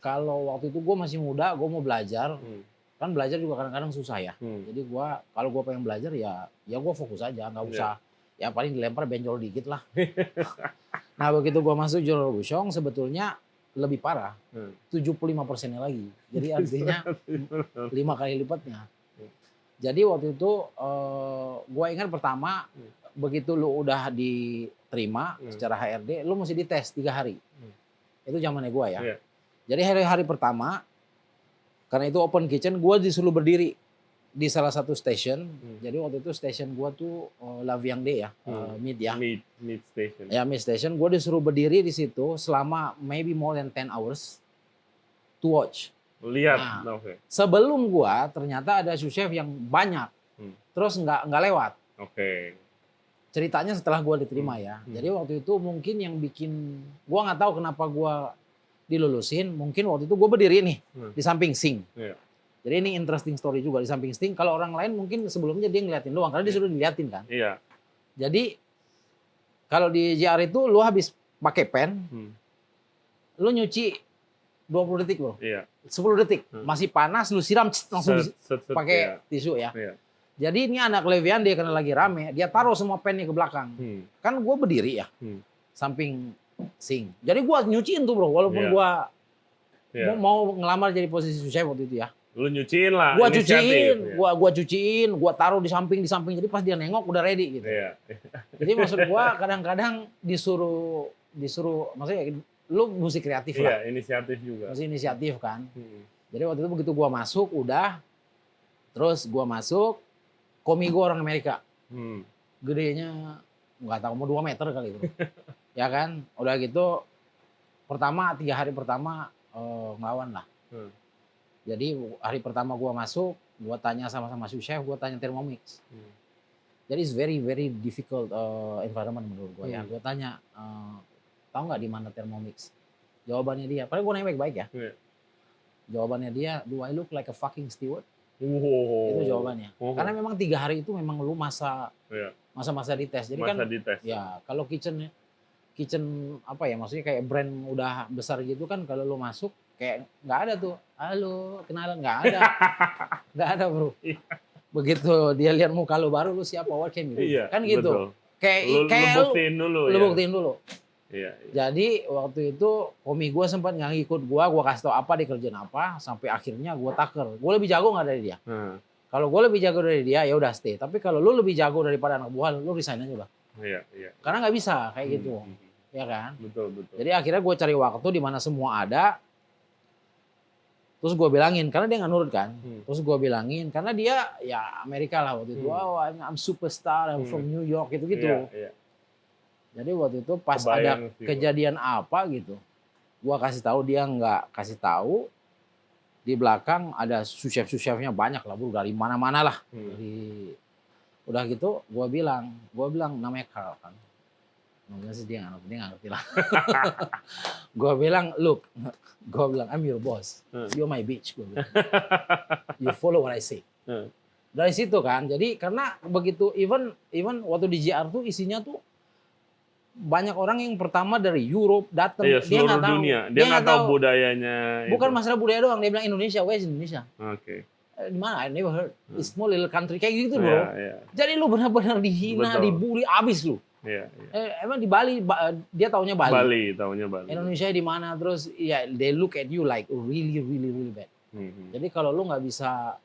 kalau waktu itu gua masih muda, gua mau belajar. Kan belajar juga kadang-kadang susah ya. Jadi kalau gua pengen belajar ya gua fokus aja, nggak usah ya paling dilempar benjol dikit lah. Nah begitu gua masuk Joel Robuchon sebetulnya lebih parah, 75%-nya lagi. Jadi artinya 5 kali lipatnya. Jadi waktu itu gua ingat pertama begitu lu udah diterima secara HRD, lu mesti dites 3 hari. Itu zamannya gua ya. Jadi hari pertama karena itu open kitchen, gua disuruh berdiri di salah satu station. Jadi waktu itu station gua tuh La Viande ya, meat ya. Meat station. Ya, meat station. Gua disuruh berdiri di situ selama maybe more than 10 hours to watch. Lihat. Nah, sebelum gua ternyata ada sous chef yang banyak. Terus nggak lewat. Ceritanya setelah gua diterima ya. Jadi waktu itu mungkin yang bikin gua nggak tahu kenapa gua dilulusin, mungkin waktu itu gua berdiri nih di samping sink. Jadi ini interesting story juga di samping sink. Kalau orang lain mungkin sebelumnya dia ngeliatin doang karena disuruh diliatin kan. Iya. Jadi kalau di JR itu lu habis pakai pen, lu nyuci 20 detik, bro. Iya. 10 detik. Masih panas lu siram langsung pakai tisu ya. Iya. Jadi ini anak Levian dia karena lagi rame, dia taruh semua pennya ke belakang. Kan gue berdiri ya. Samping sink. Jadi gue nyuciin tuh, bro, walaupun gue mau ngelamar jadi posisi sous chef waktu itu ya. Lu nyuciin lah. Gua cuciin, gua taruh di samping. Jadi pas dia nengok udah ready gitu. Jadi maksud gua kadang-kadang disuruh disuruh, maksudnya lu mesti kreatif lah. Iya, inisiatif juga. Mesti inisiatif kan. Jadi waktu itu begitu gua masuk udah, terus gua masuk, komi gua orang Amerika. Gedenya nggak tahu mau 2 meter kali itu. Ya kan, udah gitu 3 hari pertama ngelawan lah. Jadi hari pertama gua masuk, gua tanya sama sous chef, gua tanya Thermomix. Jadi it's very very difficult environment menurut gua ya. Gua tanya tahu nggak di mana Thermomix? Jawabannya dia, padahal gue nanya baik-baik ya. Jawabannya dia, do I look like a fucking steward? Itu jawabannya. Karena memang 3 hari itu memang lu masa dites. Jadi masa kan dites. Ya kalau kitchen apa ya, maksudnya kayak brand udah besar gitu kan, kalau lu masuk kayak nggak ada tuh, halo kenalan, nggak ada. Nggak ada bro. Begitu dia lihat muka lu baru, lu siapa, what can you do? Iya, Kan gitu. Betul. Kayak lu buktiin dulu. Lu buktiin dulu. Iya. Jadi waktu itu komi gue sempat nggak ngikut gue kasih tau apa dikerjain apa, sampai akhirnya gue taker. Gue lebih jago nggak dari dia? Kalau gue lebih jago dari dia ya udah stay. Tapi kalau lu lebih jago daripada anak buah lu resign aja udah. Iya. Karena nggak bisa kayak gitu, ya kan? Betul. Jadi akhirnya gue cari waktu di mana semua ada. Terus gue bilangin, karena dia nggak nurut kan. Terus gue bilangin, karena dia ya Amerika lah waktu itu. Oh, I'm superstar, I'm from New York gitu-gitu. Iya. Jadi waktu itu pas ada kejadian apa gitu, gua kasih tahu, dia nggak kasih tahu. Di belakang ada sous-chefnya banyak lah bro, dari mana-mana lah. Udah gitu gua bilang namanya Carl kan. Namanya sih dia nggak ngerti lah. Gua bilang, look, I'm your boss, you're my bitch. Gua bilang. You follow what I say. Dari situ kan, jadi karena begitu even waktu di JR tuh isinya tuh banyak orang yang pertama dari Europe datang, dia nggak tahu dunia. Dia nggak tahu budayanya. Bukan masalah budaya doang, dia bilang Indonesia, where's Indonesia? Oke. Di mana? I never heard. It's small little country kayak gitu bro. Jadi lu benar-benar dihina, dibully abis lu. Emang di Bali dia taunya Bali. Indonesia di mana? Terus ya they look at you like really really really bad. Jadi kalau lu nggak bisa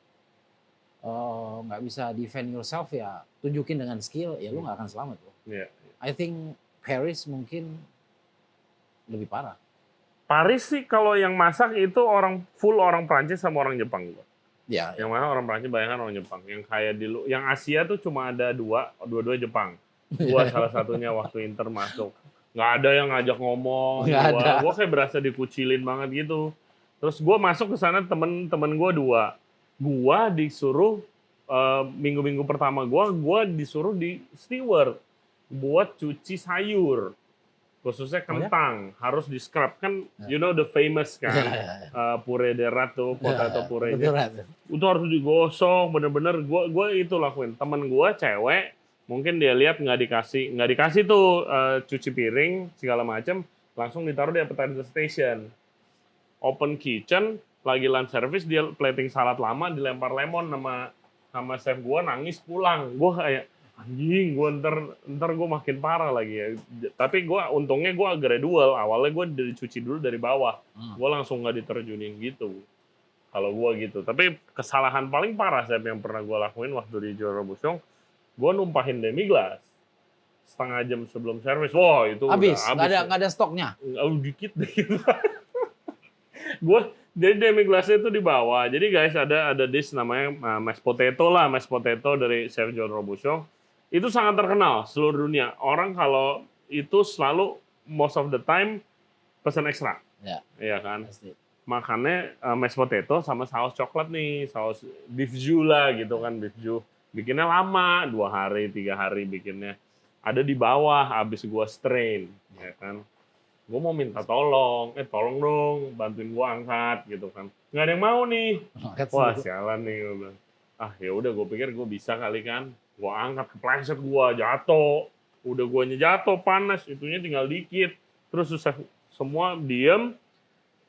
defend yourself ya, tunjukin dengan skill ya, lu nggak akan selamat bro. I think Paris mungkin lebih parah. Paris sih kalau yang masak itu full orang Prancis sama orang Jepang. Ya. Yang mana orang Prancis banyak orang Jepang. Yang kayak yang Asia tuh cuma ada dua Jepang. Salah satunya waktu Inter masuk. Nggak ada yang ngajak ngomong. Gue kayak berasa dikucilin banget gitu. Terus gue masuk ke sana, temen gue 2. Gue disuruh minggu-minggu pertama gue disuruh di steward buat cuci sayur, khususnya kentang, harus di scrub kan, you know the famous kan, puree de rat tuh, potato puree-nya, itu harus digosok, bener-bener gue itu lakuin. Temen gue cewek, mungkin dia lihat nggak dikasih tuh cuci piring segala macam, langsung ditaruh di appetizer station, open kitchen, lagi lunch service, dia plating salad lama, dilempar lemon sama chef gue, nangis pulang, gue kayak anjing, gue ntar gue makin parah lagi ya. Tapi untungnya gue gradual. Awalnya gue dicuci dulu dari bawah. Gue langsung nggak diterjunin gitu. Kalau gue gitu. Tapi kesalahan paling parah yang pernah gue lakuin waktu di Joe Robuchon, gue numpahin demi glass setengah jam sebelum servis. Wah itu habis. Nggak ada stoknya. Dikit deh. Jadi demi glassnya itu di bawah. Jadi guys ada dish namanya mashed potato dari Chef Joe Robuchon. Itu sangat terkenal seluruh dunia. Orang kalau itu selalu most of the time pesan ekstra. Iya kan? Pasti. Makannya mashed potato sama saus coklat nih, saus beef jus lah gitu kan, beef jus. Bikinnya lama, 2 hari, 3 hari bikinnya. Ada di bawah, habis gua strain, ya kan. Gua mau minta tolong dong, bantuin gua angkat gitu kan. Nggak ada yang mau nih. Wah, sialan nih gua bilang. Ya udah, gua pikir gua bisa kali kan. Gua angkat, kepleset gua, jatuh. Udah guanya jatuh, panas, itunya tinggal dikit. Terus semua diem,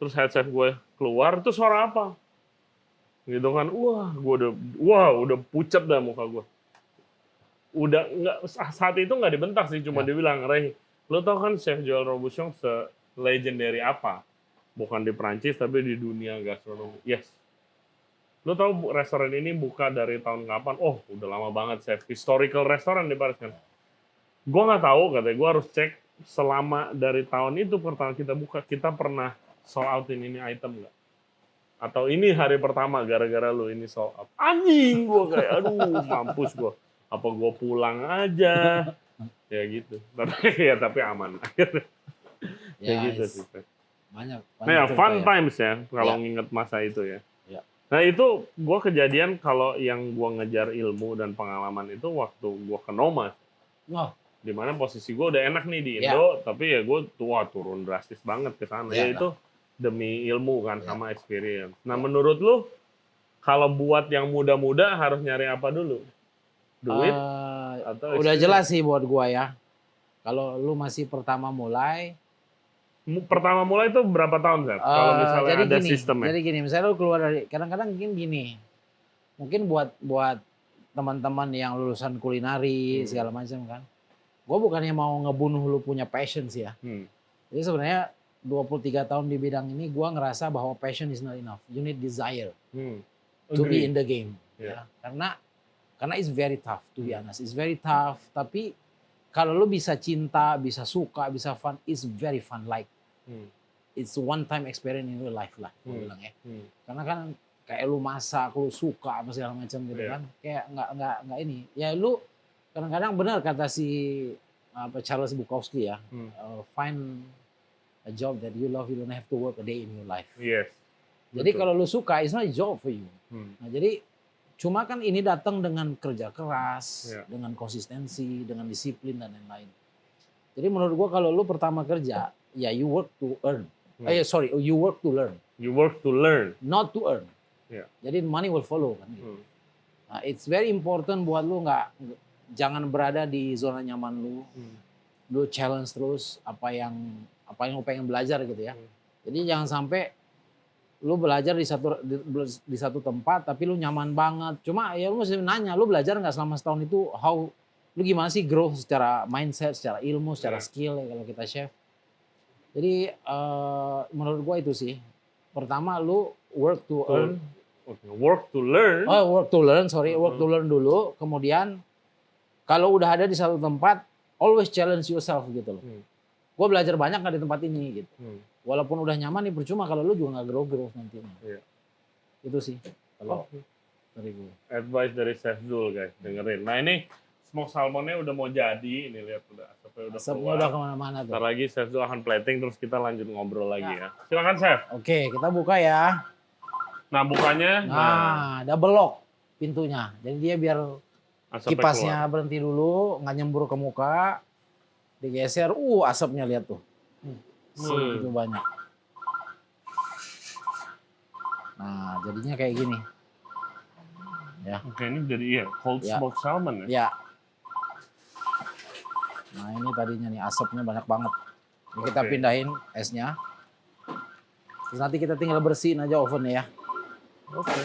terus head chef gue keluar, itu suara apa? Gitu kan, udah pucat dah muka gue. Udah saat itu nggak dibentak sih, cuma dibilang, Ray, lo tau kan Chef Joe Robuchon se-legendary apa? Bukan di Prancis, tapi di dunia gastronomi. Yes. Lo tau restoran ini buka dari tahun kapan? Udah lama banget, Chef. Historical restoran di Paris kan. Gue nggak tahu, katanya gue harus cek selama dari tahun itu pertama kita buka, kita pernah sold outin ini item nggak? Atau ini hari pertama gara-gara lu ini sold out? Anjing gue kayak, aduh mampus gue. Apa gue pulang aja? Ya gitu. Tapi aman. Ya gitu sih. Banyak Nah ya, cerita fun ya. times ya, kalau Ya. nginget masa itu ya. Ya. Nah itu gue kejadian kalau yang gue ngejar ilmu dan pengalaman itu waktu gue ke Nomad. Oh, Dimana posisi gue udah enak nih di Ya. Indo, tapi ya gue turun drastis banget ke sana. Ya, Ya itu demi ilmu kan, Ya. sama experience. Nah Ya. menurut lu, kalau buat yang muda-muda harus nyari apa dulu? Duit? Atau udah experience? jelas sih buat gua ya. Kalau lu masih pertama mulai, Pertama mulai itu berapa tahun, Zat? Kalau misalnya jadi ada gini, sistemnya. Jadi gini, misalnya lu keluar dari, kadang-kadang gini, mungkin buat teman-teman yang lulusan kulinari segala macam kan, gue bukannya mau ngebunuh lu punya passion sih ya. Jadi sebenarnya 23 tahun di bidang ini, gue ngerasa bahwa passion is not enough. You need desire to be in the game. Yeah. Ya. Karena it's very tough, to be honest. It's very tough. Tapi kalau lu bisa cinta, bisa suka, bisa fun, it's very fun. Like it's one time experience in your life lah, gue bilang ya. Karena kan kayak lu masak, lu suka apa segala macam gitu kan, kayak nggak ini. Ya lu kadang-kadang benar kata si Charles Bukowski ya, find a job that you love, you don't have to work a day in your life. Yes. Jadi Betul. kalau lu suka, it's not a job for you. Nah jadi cuma kan ini datang dengan kerja keras, dengan konsistensi, dengan disiplin dan lain-lain. Jadi menurut gua kalau lu pertama kerja, ya you work to earn. You work to learn. You work to learn. Not to earn. Yeah. Jadi money will follow kan. Gitu. Nah, it's very important buat lu jangan berada di zona nyaman lu. Lu challenge terus apa yang lu pengen belajar gitu ya. Jadi jangan sampai lu belajar di satu tempat tapi lu nyaman banget. Cuma ya lu mesti nanya, lu belajar nggak selama setahun itu lu gimana sih grow secara mindset, secara ilmu, secara skill ya kalau kita chef. Jadi menurut gua itu sih. Pertama lu work to earn. Work to learn. Work to learn, work to learn dulu. Kemudian kalau udah ada di satu tempat, always challenge yourself gitu loh. Gua belajar banyak nggak di tempat ini gitu. Walaupun udah nyaman nih percuma kalau lu juga nggak grow nantinya. Iya. Itu sih kalau dari gue. Advice dari Chef Zul guys, dengerin. Nah ini smoke salmonnya udah mau jadi, ini lihat asapnya Asapnya udah kemana-mana tuh. Ntar lagi Chef Zul akan plating terus kita lanjut ngobrol lagi ya. Silakan Chef. Oke, kita buka ya. Nah bukanya, double lock pintunya. Jadi dia biar asapnya kipasnya keluar. berhenti dulu, nggak nyembur ke muka. Digeser, asapnya lihat tuh. Segitu banyak. Nah, jadinya kayak gini. Ya. Oke, ini jadi cold smoked salmon ya? Ya. Nah, ini tadinya nih asapnya banyak banget. Ini kita pindahin esnya. Terus nanti kita tinggal bersihin aja ovennya ya. Oke.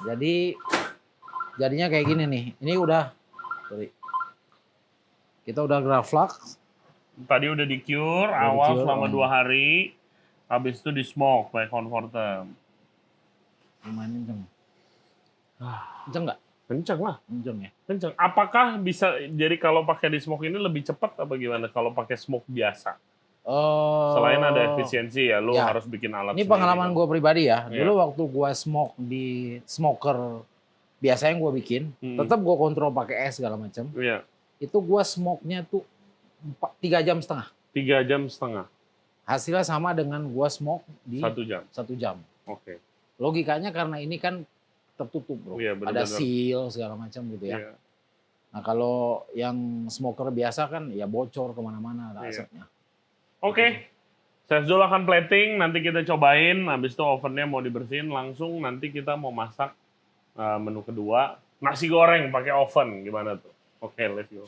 Jadi jadinya kayak gini nih. Ini udah kita udah graflak. Tadi udah di-cure awal selama 2 hari. Habis itu di-smoke pakai converter. Lumayan kenceng. Kenceng nggak? Kenceng lah. Kenceng ya. Kenceng. Apakah bisa, jadi kalau pakai di-smoke ini lebih cepat apa gimana kalau pakai smoke biasa? Selain ada efisiensi ya, lu harus bikin alat ini sendiri. pengalaman gue pribadi ya. Dulu waktu gue smoke di smoker biasa yang gue bikin, tetap gue kontrol pakai es segala macam. Iya. Itu gue smoke-nya tuh 3,5 jam. 3,5 jam. Hasilnya sama dengan gue smoke di 1 jam. 1 jam. Oke. Logikanya karena ini kan tertutup bro. Iya, ada seal segala macam gitu ya. Iya. Nah kalau yang smoker biasa kan ya bocor kemana-mana asapnya. Oke. Chef Zul akan plating, nanti kita cobain. Habis itu ovennya mau dibersihin langsung. Nanti kita mau masak menu kedua. Nasi goreng pakai oven, gimana tuh? Oke, let's go.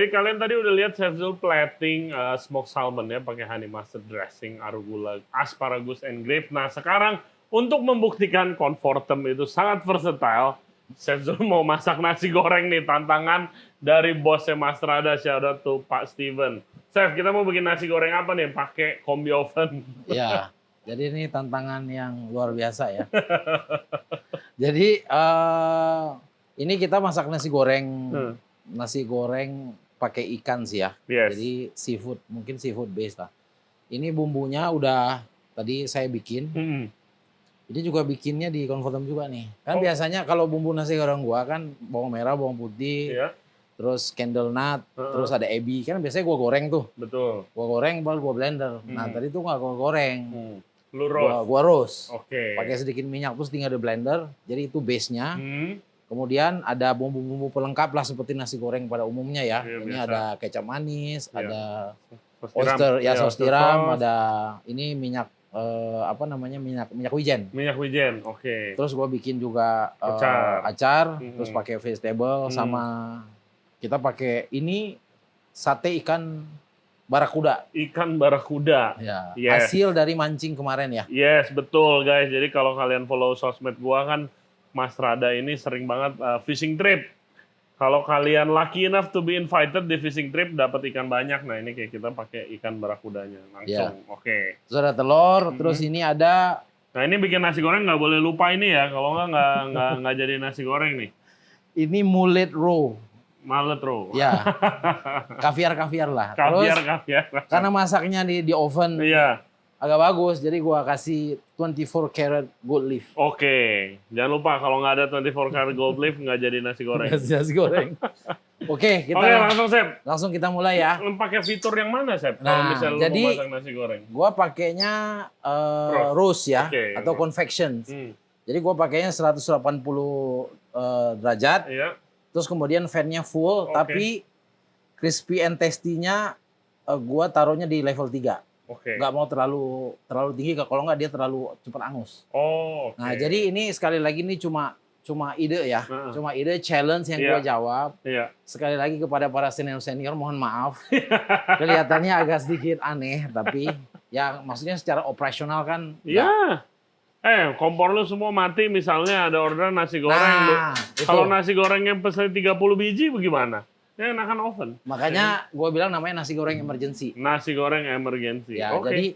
Jadi kalian tadi udah lihat Chef Zul plating smoked salmon ya pakai honey mustard dressing, arugula, asparagus, and grape. Nah sekarang untuk membuktikan Comfortem itu sangat versatile, Chef Zul mau masak nasi goreng nih, tantangan dari bosnya Mas Rada, shout out to Pak Steven. Chef, kita mau bikin nasi goreng apa nih? Pakai kombi oven. Ya, jadi ini tantangan yang luar biasa ya. Jadi ini kita masak nasi goreng pakai ikan sih ya. Yes. Jadi seafood, mungkin seafood based lah. Ini bumbunya udah tadi saya bikin. Ini juga bikinnya di Comfortem juga nih. Kan biasanya kalau bumbu nasi goreng gua kan bawang merah, bawang putih, terus candle nut, terus ada ebi. Kan biasanya gua goreng tuh. Betul. Gua goreng baru gua blender. Nah, tadi tuh nggak gua goreng. Lu roast. Gua roast. Oke. Pakai sedikit minyak terus tinggal di blender. Jadi itu base-nya. Kemudian ada bumbu-bumbu pelengkap lah seperti nasi goreng pada umumnya ya. Iya, Ini biasa. ada kecap manis, Iya. ada Saus oyster, saus tiram, tiram, ada ini minyak minyak wijen. minyak wijen. Oke. Terus gua bikin juga Acar. terus pakai vegetable sama kita pakai ini sate ikan barakuda. Ikan barakuda. Ya, Yes. hasil dari mancing kemarin ya. Yes, betul guys. Jadi kalau kalian follow sosmed gua kan Mas Rada ini sering banget fishing trip. Kalau kalian lucky enough to be invited di fishing trip dapat ikan banyak. Nah, ini kayak kita pakai ikan barakudanya langsung. Oke. Terus ada telur, terus ini ada Nah, ini bikin nasi goreng nggak boleh lupa ini ya. Kalau nggak jadi nasi goreng nih. ini mullet roe. Mallet roe. Ya. Kaviar lah. Kaviar. Karena masaknya di oven Iya. agak bagus, jadi gua kasih 24 karat gold leaf. Oke. Jangan lupa kalau nggak ada 24 karat gold leaf nggak jadi nasi goreng. Nasi goreng. Oke, kita Oke, langsung kita mulai ya. Pakai fitur yang mana, Sep? Kalau Nah, misalnya jadi lu mau masak nasi goreng. gua pakainya roast ya, Oke. atau convection. Jadi gua pakainya 180 derajat. Iya. Terus kemudian fan-nya full, Oke. tapi crispy and tasty-nya gua taruhnya di level 3. Oke. Nggak mau terlalu tinggi, kalau nggak dia terlalu cepat angus. Oh, oke. Nah, jadi ini sekali lagi ini cuma ide ya. Cuma ide challenge yang gua jawab. Iya. Sekali lagi kepada para senior mohon maaf. Kelihatannya agak sedikit aneh, tapi ya maksudnya secara operasional kan. Iya. Kompor lu semua mati misalnya ada orderan nasi goreng. Nah, itu. Kalau nasi goreng yang pesen 30 biji bagaimana? Ya enakan oven. Makanya gue bilang namanya nasi goreng emergency. Nasi goreng emergency. Ya, Oke. jadi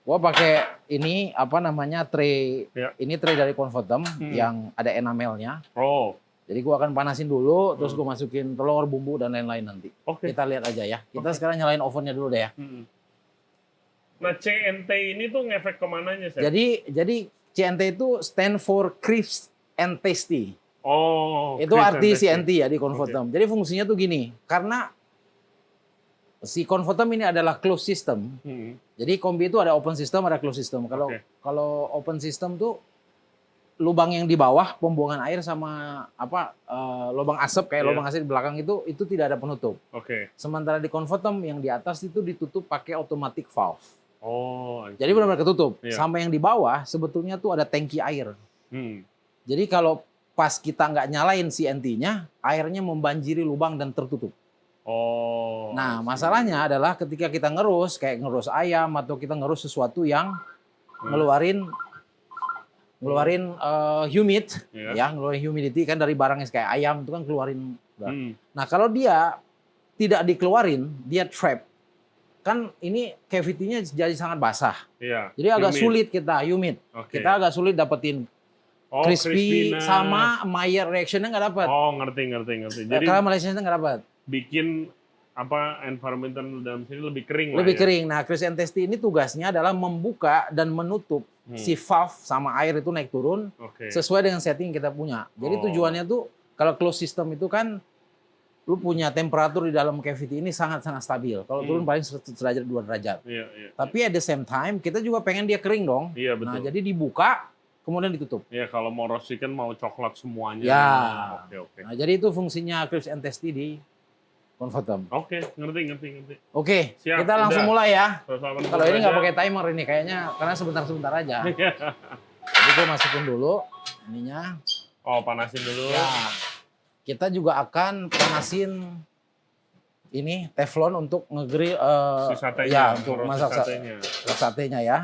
gue pakai ini tray. Ya. Ini tray dari Comfortem yang ada enamelnya. Oh, Jadi gue akan panasin dulu, terus gue masukin telur, bumbu dan lain-lain nanti. oke. Kita lihat aja ya. Kita sekarang nyalain ovennya dulu deh ya. Nah, CNT ini tuh ngefek kemananya, Sep? Jadi CNT itu stand for crisp and tasty. Oh, Itu crisp and arti tasty. CNT ya di Comfortem. Jadi fungsinya tuh gini, karena si Comfortem ini adalah closed system. Jadi kombi itu ada open system, ada closed system. Kalau open system tuh lubang yang di bawah pembuangan air sama lubang asap kayak lubang asap di belakang itu tidak ada penutup. Oke. Sementara di Comfortem yang di atas itu ditutup pakai automatic valve. Oh, Jadi benar-benar ketutup. Iya. Sama yang di bawah sebetulnya tuh ada tangki air. Jadi kalau pas kita nggak nyalain CNT-nya, airnya membanjiri lubang dan tertutup. Oh. Nah, masalahnya adalah ketika kita ngerus, kayak ngerus ayam atau kita ngerus sesuatu yang ngeluarin humid, ya, ngeluarin humidity kan dari barangnya kayak ayam itu kan keluarin. Nah, kalau dia tidak dikeluarin, dia trap. Kan ini cavity-nya jadi sangat basah. Iya. Jadi agak Humid. sulit humid. Oke. Kita agak sulit dapetin crispy crispiness. sama Maillard reaction-nya nggak dapat. Oh, ngerti. Jadi Caramelization-nya nggak dapat. bikin environment dalam sini lebih kering lah Lebih ya. kering. Nah, crisp and tasty ini tugasnya adalah membuka dan menutup si valve sama air itu naik turun Oke. sesuai dengan setting yang kita punya. Jadi tujuannya tuh kalau closed system itu kan lu punya temperatur di dalam cavity ini sangat-sangat stabil. Kalau turun paling 1 derajat 2 derajat. Iya. Tapi at the same time kita juga pengen dia kering dong. Iya, betul. Nah, jadi dibuka kemudian ditutup. Iya, kalau mau roast chicken mau coklat semuanya. Ya. Oke. Nah, jadi itu fungsinya crisp and tasty di Comfortem. Oke, ngerti. Oke, Siap, kita langsung udah. mulai ya. 180 Kalau ini nggak derajat. pakai timer ini kayaknya karena sebentar-sebentar aja. Iya. Jadi gue masukin dulu ininya. Oh, panasin dulu. Ya. Kita juga akan panasin ini teflon untuk ngegrill Si satenya, ya untuk ngerosting masak satenya. satenya ya.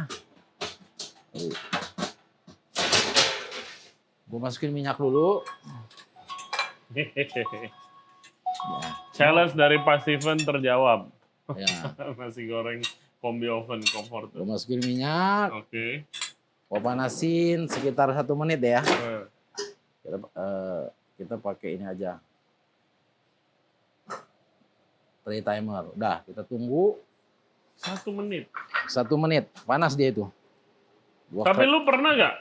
Gue masukin minyak dulu. Ya. Challenge dari Pak Steven terjawab. Ya. Nasi goreng kombi oven comfort. Gue masukin minyak. Oke. Gue panasin sekitar 1 menit ya. Nah, Kita pakai ini aja. Tray timer. Udah, kita tunggu 1 menit. 1 menit. Panas dia itu. Tapi lu pernah nggak?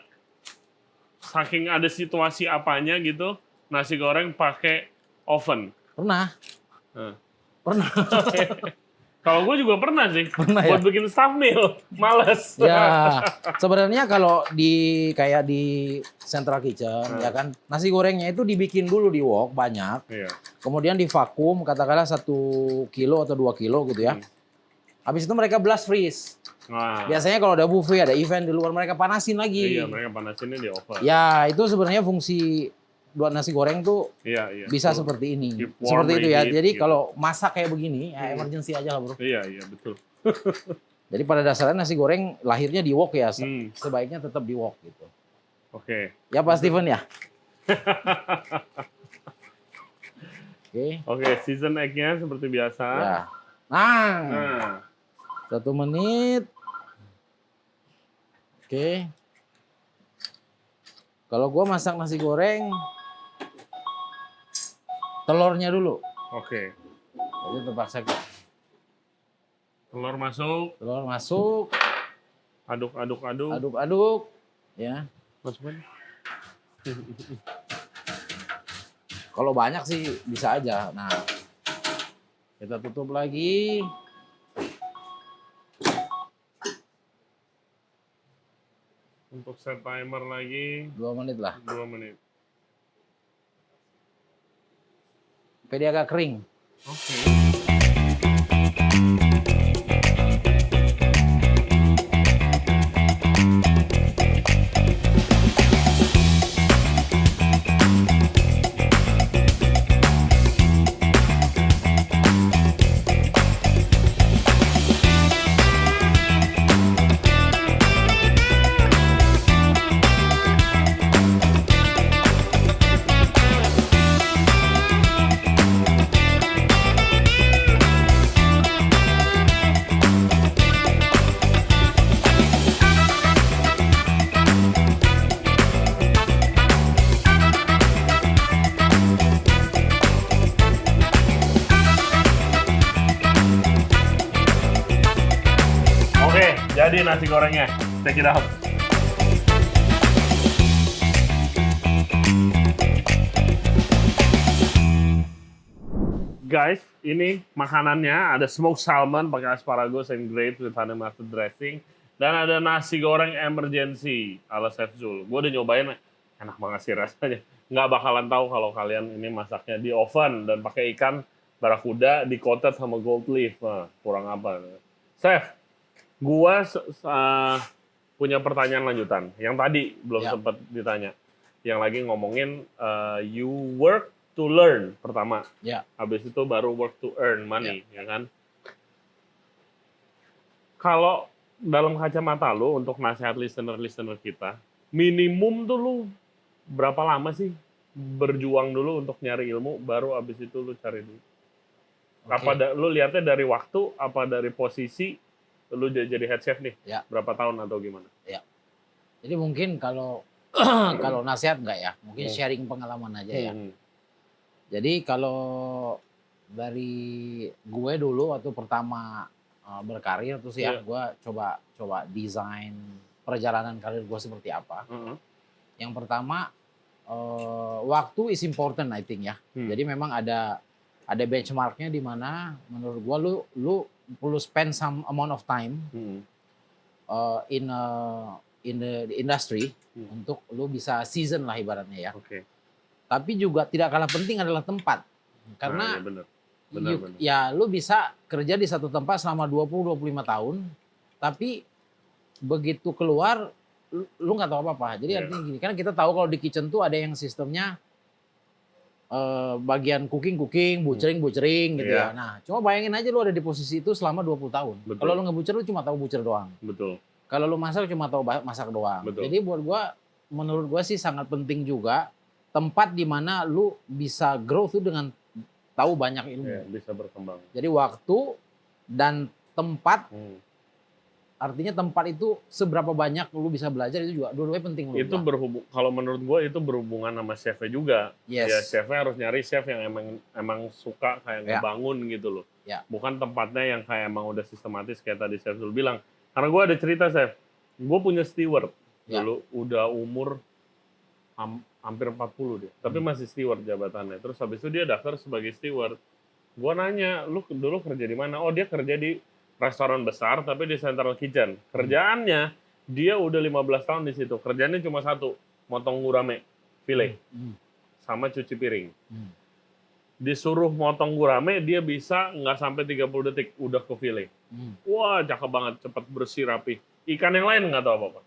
Saking ada situasi apanya gitu, nasi goreng pakai oven. Pernah. Nah. Pernah. Kalau gue juga pernah sih. Pernah buat ya? bikin stuffed meal, males. Ya, sebenarnya kalau kayak di Central Kitchen, ya kan, nasi gorengnya itu dibikin dulu di wok banyak, Iya. kemudian divakum, katakanlah 1 kilo atau 2 kilo gitu ya. Habis itu mereka blast freeze. Nah, Biasanya kalau ada buffet, ada event di luar, mereka panasin lagi. iya mereka panasinnya di oven. Ya, itu sebenarnya fungsi buat nasi goreng tuh Iya. bisa Betul. seperti ini. Keep warm, Seperti itu ya. reheat, Jadi gitu. kalau masak kayak begini, ya emergency aja lah bro. Iya, betul. Jadi pada dasarnya nasi goreng lahirnya di wok ya. Hmm. Sebaiknya tetap di wok gitu. Oke. Ya Pak Steven ya? Oke. Oke, season egg-nya seperti biasa. Ya. Nah, Nah, 1 menit. Oke. Kalau gua masak nasi goreng, telurnya dulu. oke. Jadi terpaksa Telur masuk, telur masuk, aduk. aduk-aduk, ya. Masukin. Kalau banyak sih bisa aja. Nah, kita tutup lagi. Untuk set timer lagi 2 menit lah. 2 menit. Sampai dia agak kering. Oke. Oke, jadi nasi gorengnya. Check it out. Guys, ini makanannya ada smoked salmon pakai asparagus and grapes with honey mustard dressing, dan ada nasi goreng emergency ala Chef Zul. Gue udah nyobain, enak banget sih rasanya. Nggak bakalan tahu kalau kalian ini masaknya di oven dan pakai ikan barakuda di coated sama gold leaf. Nah, kurang apa? Chef, gua punya pertanyaan lanjutan. Yang tadi belum Ya. sempat ditanya. Yang lagi ngomongin you work to learn pertama. Ya. Habis itu baru work to earn money, ya kan? Kalau dalam kacamata lu untuk nasihat listener-listener kita, minimum tuh lu berapa lama sih berjuang dulu untuk nyari ilmu, baru habis itu lu cari duit? Apa lu lihatnya dari waktu, apa dari posisi lu jadi head chef nih? Ya. Berapa tahun atau gimana? Jadi mungkin kalau kalau nasihat enggak ya, mungkin sharing pengalaman aja ya. Jadi kalau dari gue dulu waktu pertama berkarir terus ya, gue coba desain perjalanan karir gue seperti apa. Yang pertama waktu is important I think ya. Jadi memang ada benchmarknya di mana menurut gue lu perlu spend some amount of time in the industry untuk lu bisa season lah ibaratnya ya. Oke. Tapi juga tidak kalah penting adalah tempat. Karena benar. ya lu bisa kerja di satu tempat selama 20-25 tahun, tapi begitu keluar lu nggak tahu apa-apa. Jadi artinya gini, karena kita tahu kalau di kitchen tuh ada yang sistemnya bagian cooking, butchering gitu Iya. ya. Nah, cuma bayangin aja lu ada di posisi itu selama 20 tahun. Betul. Kalau lu nge-butcher lu cuma tahu butcher doang. Betul. Kalau lu masak cuma tahu masak doang. Betul. Jadi menurut gua sih sangat penting juga tempat di mana lu bisa grow tuh dengan tahu banyak ilmu. Ya, bisa berkembang. Jadi waktu dan tempat, artinya tempat itu seberapa banyak lu bisa belajar itu juga dua-duanya penting. Itu kalau menurut gue itu berhubungan sama chefnya juga. Yes. Ya chefnya harus nyari chef yang emang suka kayak ngebangun gitu loh. Ya. Bukan tempatnya yang kayak emang udah sistematis kayak tadi Chef Zul bilang. Karena gue ada cerita Chef, gue punya steward dulu udah umur hampir 40 dia, tapi masih steward jabatannya. Terus habis itu dia daftar sebagai steward. Gue nanya, lu dulu kerja di mana? Oh dia kerja di restoran besar tapi di central kitchen. Kerjaannya dia udah 15 tahun di situ. Kerjaannya cuma satu, motong gurame, filet, sama cuci piring. Disuruh motong gurame dia bisa nggak sampai 30 detik udah ke filet. Wah cakep banget, cepat bersih rapi. Ikan yang lain nggak tahu apa-apa.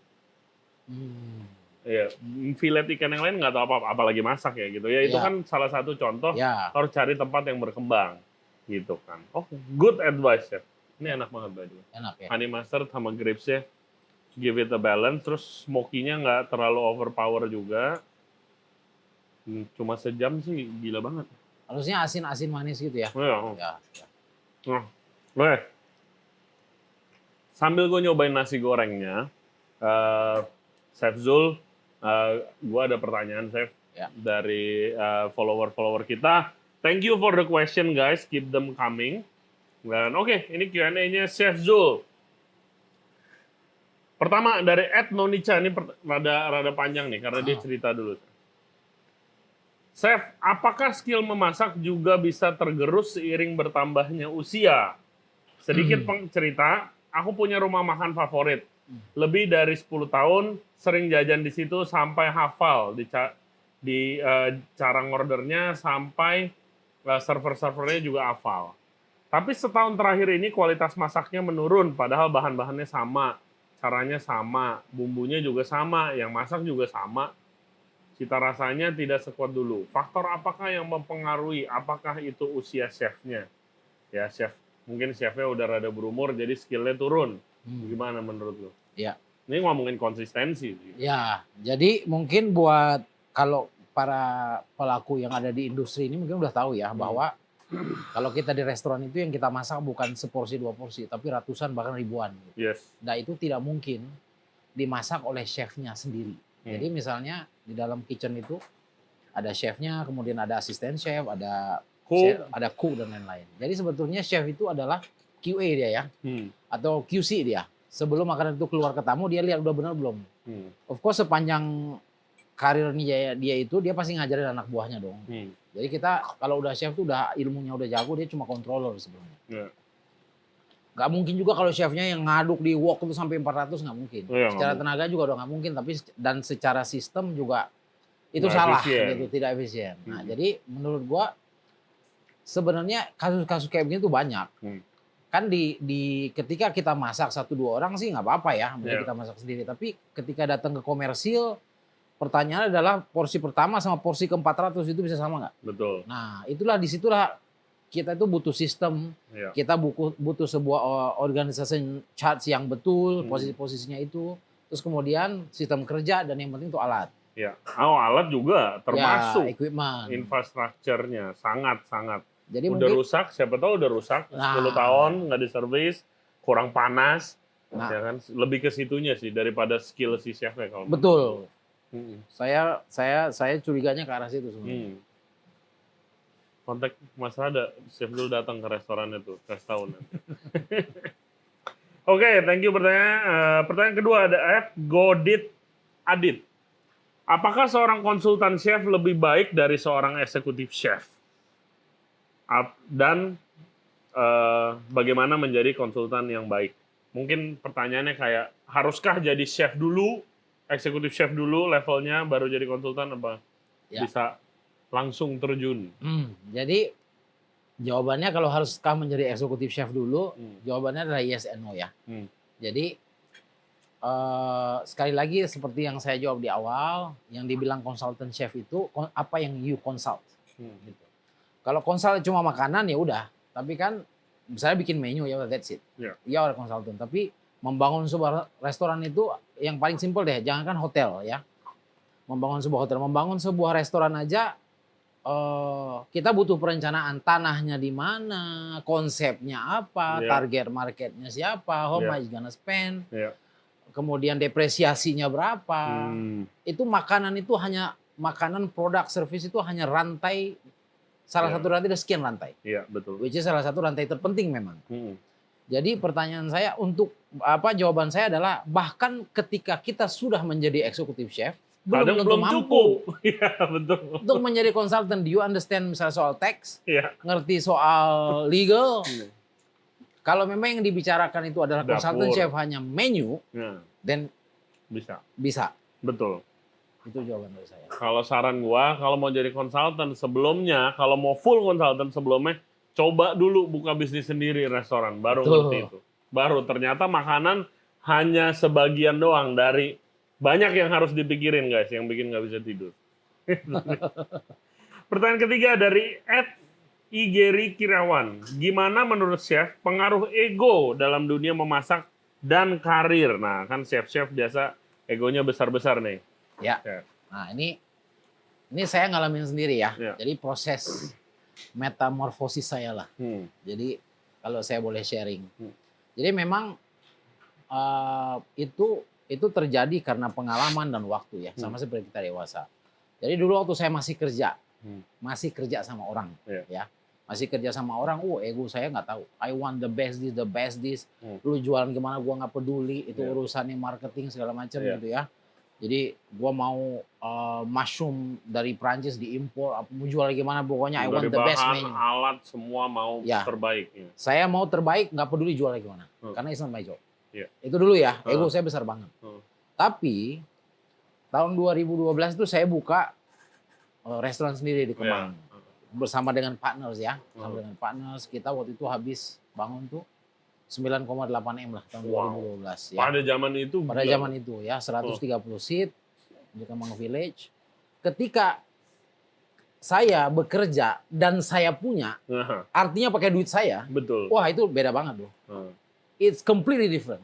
Ya, filet ikan yang lain nggak tahu apa-apa, apalagi masak ya gitu. Ya itu kan salah satu contoh harus cari tempat yang berkembang gitu kan. Oh, good advice ya. Ini enak banget baju. Enak ya. Honey mustard sama grapes-nya give it a balance, terus smoky-nya nggak terlalu overpower juga. Cuma sejam sih gila banget. Harusnya asin-asin manis gitu ya. Ya. Oke. Sambil gue nyobain nasi gorengnya, Chef Zul, gue ada pertanyaan Chef dari follower-follower kita. Thank you for the question guys, keep them coming. Dan oke, ini Q&A-nya Chef Zul. Pertama dari Ed Nonica, ini rada panjang nih karena dia cerita dulu. Chef, apakah skill memasak juga bisa tergerus seiring bertambahnya usia? Sedikit cerita, aku punya rumah makan favorit. Lebih dari 10 tahun, sering jajan di situ sampai hafal di cara ngordernya, sampai server-servernya juga hafal. Tapi setahun terakhir ini kualitas masaknya menurun, padahal bahan-bahannya sama, caranya sama, bumbunya juga sama, yang masak juga sama. Cita rasanya tidak sekuat dulu. Faktor apakah yang mempengaruhi? Apakah itu usia chefnya? Ya chef, mungkin chefnya udah rada berumur, jadi skillnya turun. Gimana menurut lo? Ya. Ini ngomongin konsistensi. Ya, jadi mungkin buat kalau para pelaku yang ada di industri ini mungkin udah tahu ya bahwa kalau kita di restoran itu yang kita masak bukan seporsi 2 porsi, tapi ratusan bahkan ribuan. Yes. Nah itu tidak mungkin dimasak oleh chefnya sendiri. Jadi misalnya di dalam kitchen itu ada chefnya, kemudian ada asisten chef, ada cook dan lain-lain. Jadi sebetulnya chef itu adalah QA dia ya, atau QC dia. Sebelum makanan itu keluar ke tamu, dia lihat udah benar belum. Of course sepanjang karirnya dia itu dia pasti ngajarin anak buahnya dong. Jadi kita kalau udah chef tuh udah ilmunya udah jago, dia cuma controller sebenarnya. Gak mungkin juga kalau chefnya yang ngaduk di wok itu sampai 400 nggak mungkin. Secara tenaga juga udah nggak mungkin, tapi dan secara sistem juga itu salah gitu, tidak efisien. Nah jadi menurut gua sebenarnya kasus-kasus kayak begini tuh banyak. Kan di ketika kita masak 1-2 orang sih nggak apa-apa ya, kita masak sendiri. Tapi ketika datang ke komersil, pertanyaannya adalah porsi pertama sama porsi ke-400 itu bisa sama nggak? Betul. Nah disitulah kita itu butuh sistem, kita butuh sebuah organisasi charts yang betul, posisi-posisinya itu, terus kemudian sistem kerja dan yang penting itu alat. Ya, alat juga termasuk equipment, infrastrukturnya sangat-sangat. Jadi udah rusak, siapa tahu udah rusak, 10 tahun nggak diservis, kurang panas, ya kan? Lebih ke situnya sih daripada skill si chefnya kalau. Betul. Saya curiganya ke arah situ sebenarnya. Kontak Mas Rada, chef dulu datang ke restorannya tuh, kasih tahu nanti. Oke, thank you pertanyaan. Pertanyaan kedua ada Godit Adit. Apakah seorang konsultan chef lebih baik dari seorang eksekutif chef? Dan bagaimana menjadi konsultan yang baik? Mungkin pertanyaannya kayak, haruskah jadi chef dulu, eksekutif chef dulu levelnya, baru jadi konsultan apa? Bisa langsung terjun. Jadi jawabannya kalau haruskah menjadi eksekutif chef dulu, jawabannya adalah yes and no ya. Jadi sekali lagi seperti yang saya jawab di awal, yang dibilang consultant chef itu apa yang you consult. Gitu. Kalau konsul cuma makanan ya udah, tapi kan misalnya bikin menu ya that's it. Iya oleh konsultan, tapi membangun sebuah restoran itu yang paling simpel deh, jangankan hotel ya. Membangun sebuah restoran aja kita butuh perencanaan tanahnya di mana, konsepnya apa, target marketnya siapa, how much gonna spend, kemudian depresiasinya berapa. Itu makanan itu hanya makanan, produk, service itu hanya rantai, salah satu rantai dari sekian rantai. Iya, betul. Which is salah satu rantai terpenting memang. Jadi pertanyaan saya jawaban saya adalah bahkan ketika kita sudah menjadi executive chef, belum mampu. Iya, betul. Untuk menjadi konsultan, do you understand misalnya soal tax, ngerti soal legal. Kalau memang yang dibicarakan itu adalah konsultan chef hanya menu, dan bisa. Betul. Itu jawaban dari saya. Kalau saran gua, kalau mau jadi konsultan sebelumnya, kalau mau full konsultan sebelumnya, coba dulu buka bisnis sendiri restoran, baru ngerti itu. Baru ternyata makanan hanya sebagian doang dari banyak yang harus dipikirin guys, yang bikin nggak bisa tidur. Pertanyaan ketiga dari @igeri Kirawan. Gimana menurut chef pengaruh ego dalam dunia memasak dan karir? Nah kan chef-chef biasa egonya besar-besar nih. Ya. Nah ini saya ngalamin sendiri ya. Jadi proses metamorfosis saya lah. Jadi kalau saya boleh sharing. Jadi memang itu terjadi karena pengalaman dan waktu ya, sama seperti kita dewasa. Jadi dulu waktu saya masih kerja sama orang, ya, masih kerja sama orang, ego saya nggak tahu. I want the best this. Lu jualan gimana, gua nggak peduli. Itu urusannya marketing segala macam gitu ya. Jadi gua mau mushroom dari Prancis diimpor, mau jual gimana pokoknya I want the best menu. Alat semua mau terbaik. Saya mau terbaik, nggak peduli jual gimana, karena it's not my job. Itu dulu ya, ego saya besar banget. Tapi tahun 2012 itu saya buka restoran sendiri di Kemang. Bersama dengan partners ya. Bersama dengan partners, kita waktu itu habis bangun tuh 9,8 M lah tahun 2012 ya. Pada zaman itu ya, 130 seat di Kemang Village. Ketika saya bekerja dan saya punya, artinya pakai duit saya. Betul. Wah, itu beda banget tuh. It's completely different.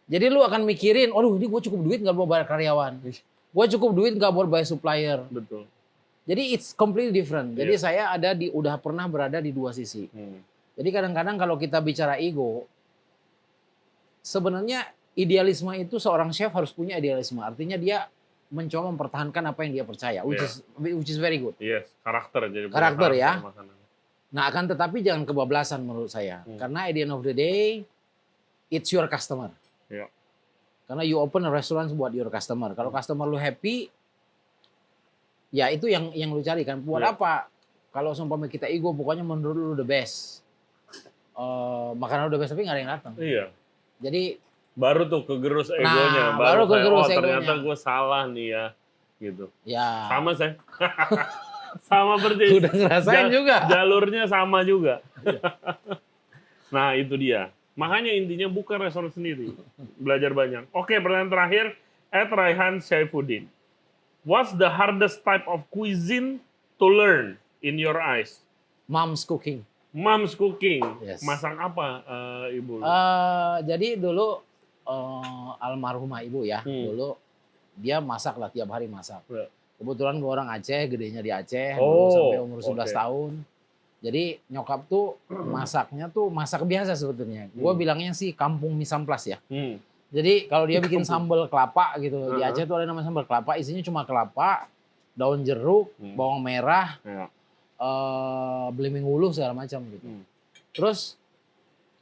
Jadi lu akan mikirin, aduh ini gue cukup duit nggak buat bayar karyawan. Gue cukup duit nggak buat bayar supplier. Betul. Jadi it's completely different. Jadi saya udah pernah berada di dua sisi. Jadi kadang-kadang kalau kita bicara ego, sebenarnya idealisme itu seorang chef harus punya idealisme. Artinya dia mencoba mempertahankan apa yang dia percaya, which is very good. Yes, karakter ya. Nah, akan tetapi jangan kebablasan menurut saya. Karena at the end of the day, it's your customer. Karena you open a restaurant buat your customer. Kalau customer lu happy, ya itu yang lu cari kan. Buat apa? Kalau seumpama kita ego, pokoknya menurut lu the best. Makanan lu the best, tapi nggak ada yang datang. Jadi baru tuh kegerus egonya. Baru kegerus egonya. Ternyata gue salah nih ya. Gitu. Ya. Sama saya. Sama persis. Udah ngerasain juga. Jalurnya sama juga. Nah itu dia. Makanya intinya buka restoran sendiri. Belajar banyak. Oke, pertanyaan terakhir. @Raihan Saifuddin. What's the hardest type of cuisine to learn in your eyes? Mom's cooking. Mom's cooking. Yes. Masak apa, Ibu? Jadi dulu almarhumah ibu ya. Dulu dia masak lah, tiap hari masak. Kebetulan gue orang Aceh, gedenya di Aceh, sampai umur 11 tahun. Jadi nyokap tuh masaknya tuh masak biasa sebetulnya. Gue bilangnya sih kampung misamplas ya. Jadi kalau dia bikin sambal kelapa gitu, di Aceh tuh ada namanya sambal kelapa, isinya cuma kelapa, daun jeruk, bawang merah, belimbing ulu segala macam gitu. Terus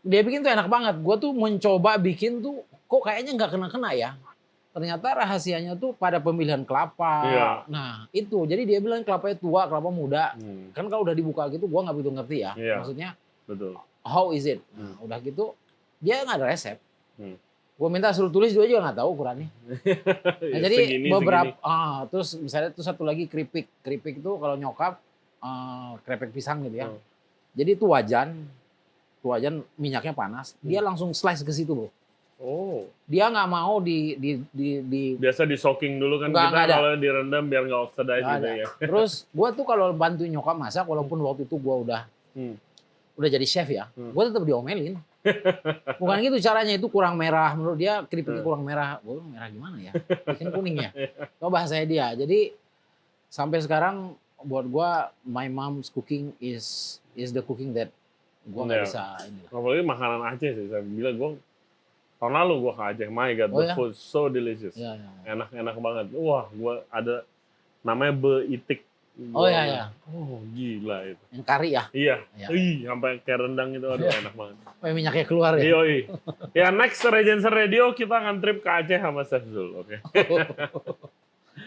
dia bikin tuh enak banget. Gue tuh mencoba bikin tuh kok kayaknya nggak kena-kena ya. Ternyata rahasianya tuh pada pemilihan kelapa. Nah itu, jadi dia bilang kelapanya tua, kelapa muda. Kan kalau udah dibuka gitu, gue nggak begitu ngerti ya. Maksudnya, how is it? Nah, udah gitu, dia nggak ada resep. Gue minta suruh tulis, dia juga nggak tahu ukurannya. Nah, jadi beberapa, terus misalnya tuh satu lagi keripik. Keripik itu kalau nyokap, keripik pisang gitu ya. Jadi itu wajan minyaknya panas, dia langsung slice ke situ loh. Oh. Dia nggak mau Biasa di soaking dulu kan Nggak kita ada. kalau direndam biar nggak oxidize nggak gitu ada. ya. Terus gue tuh kalau bantu nyokap masak, walaupun waktu itu gue udah jadi chef ya, gue tetap diomelin. Bukan gitu caranya, itu kurang merah menurut dia, keripiknya kurang merah. Gue merah gimana ya? Bikin kuning ya. Itu bahasanya dia. Jadi sampai sekarang buat gue, my mom's cooking is the cooking that gue nggak bisa ini lah. Apalagi makanan Aceh sih, saya bilang gue tahun lalu gue ke Aceh, my god, the food so delicious, enak-enak banget. Wah, gue ada namanya beitik. Oh gila itu. Yang kari ya? Iya. Sampai kayak rendang itu, aduh enak banget. Minyaknya keluar ya? Iya. Ya next Regency Radio kita akan trip ke Aceh sama Chef Zul, oke?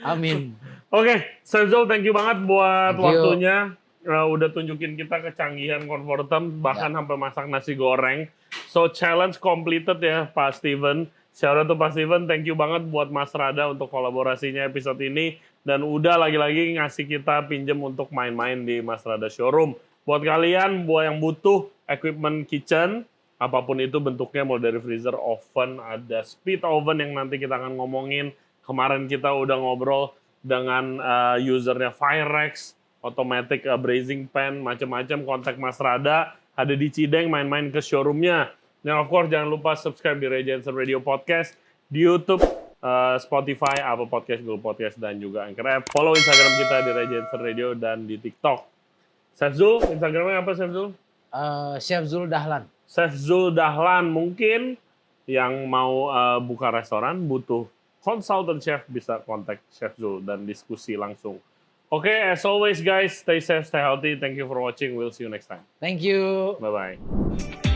Amin. Oke, Chef Zul, thank you banget buat waktunya. Udah tunjukin kita kecanggihan Comfortem, bahkan sampai masak nasi goreng. So challenge completed ya Pak Steven. Shout out to Pak Steven, thank you banget buat Mas Rada untuk kolaborasinya episode ini. Dan udah lagi-lagi ngasih kita pinjem untuk main-main di Mas Rada Showroom. Buat kalian, buat yang butuh equipment kitchen, apapun itu bentuknya, mulai dari freezer, oven, ada speed oven yang nanti kita akan ngomongin. Kemarin kita udah ngobrol dengan usernya Firex, automatic braising pan, macam-macam. Kontak Mas Rada, ada di Cideng, main-main ke showroomnya. Dan of course jangan lupa subscribe di Regency Radio Podcast di YouTube, Spotify, Apple Podcast, Google Podcast, dan juga Anchor App. Follow Instagram kita di Regency Radio dan di TikTok. Chef Zul, Instagramnya apa Chef Zul? Chef Zul Dahlan. Chef Zul Dahlan. Mungkin yang mau buka restoran, butuh consultant chef, bisa kontak Chef Zul dan diskusi langsung. Oke, as always guys, stay safe, stay healthy. Thank you for watching. We'll see you next time. Thank you. Bye-bye.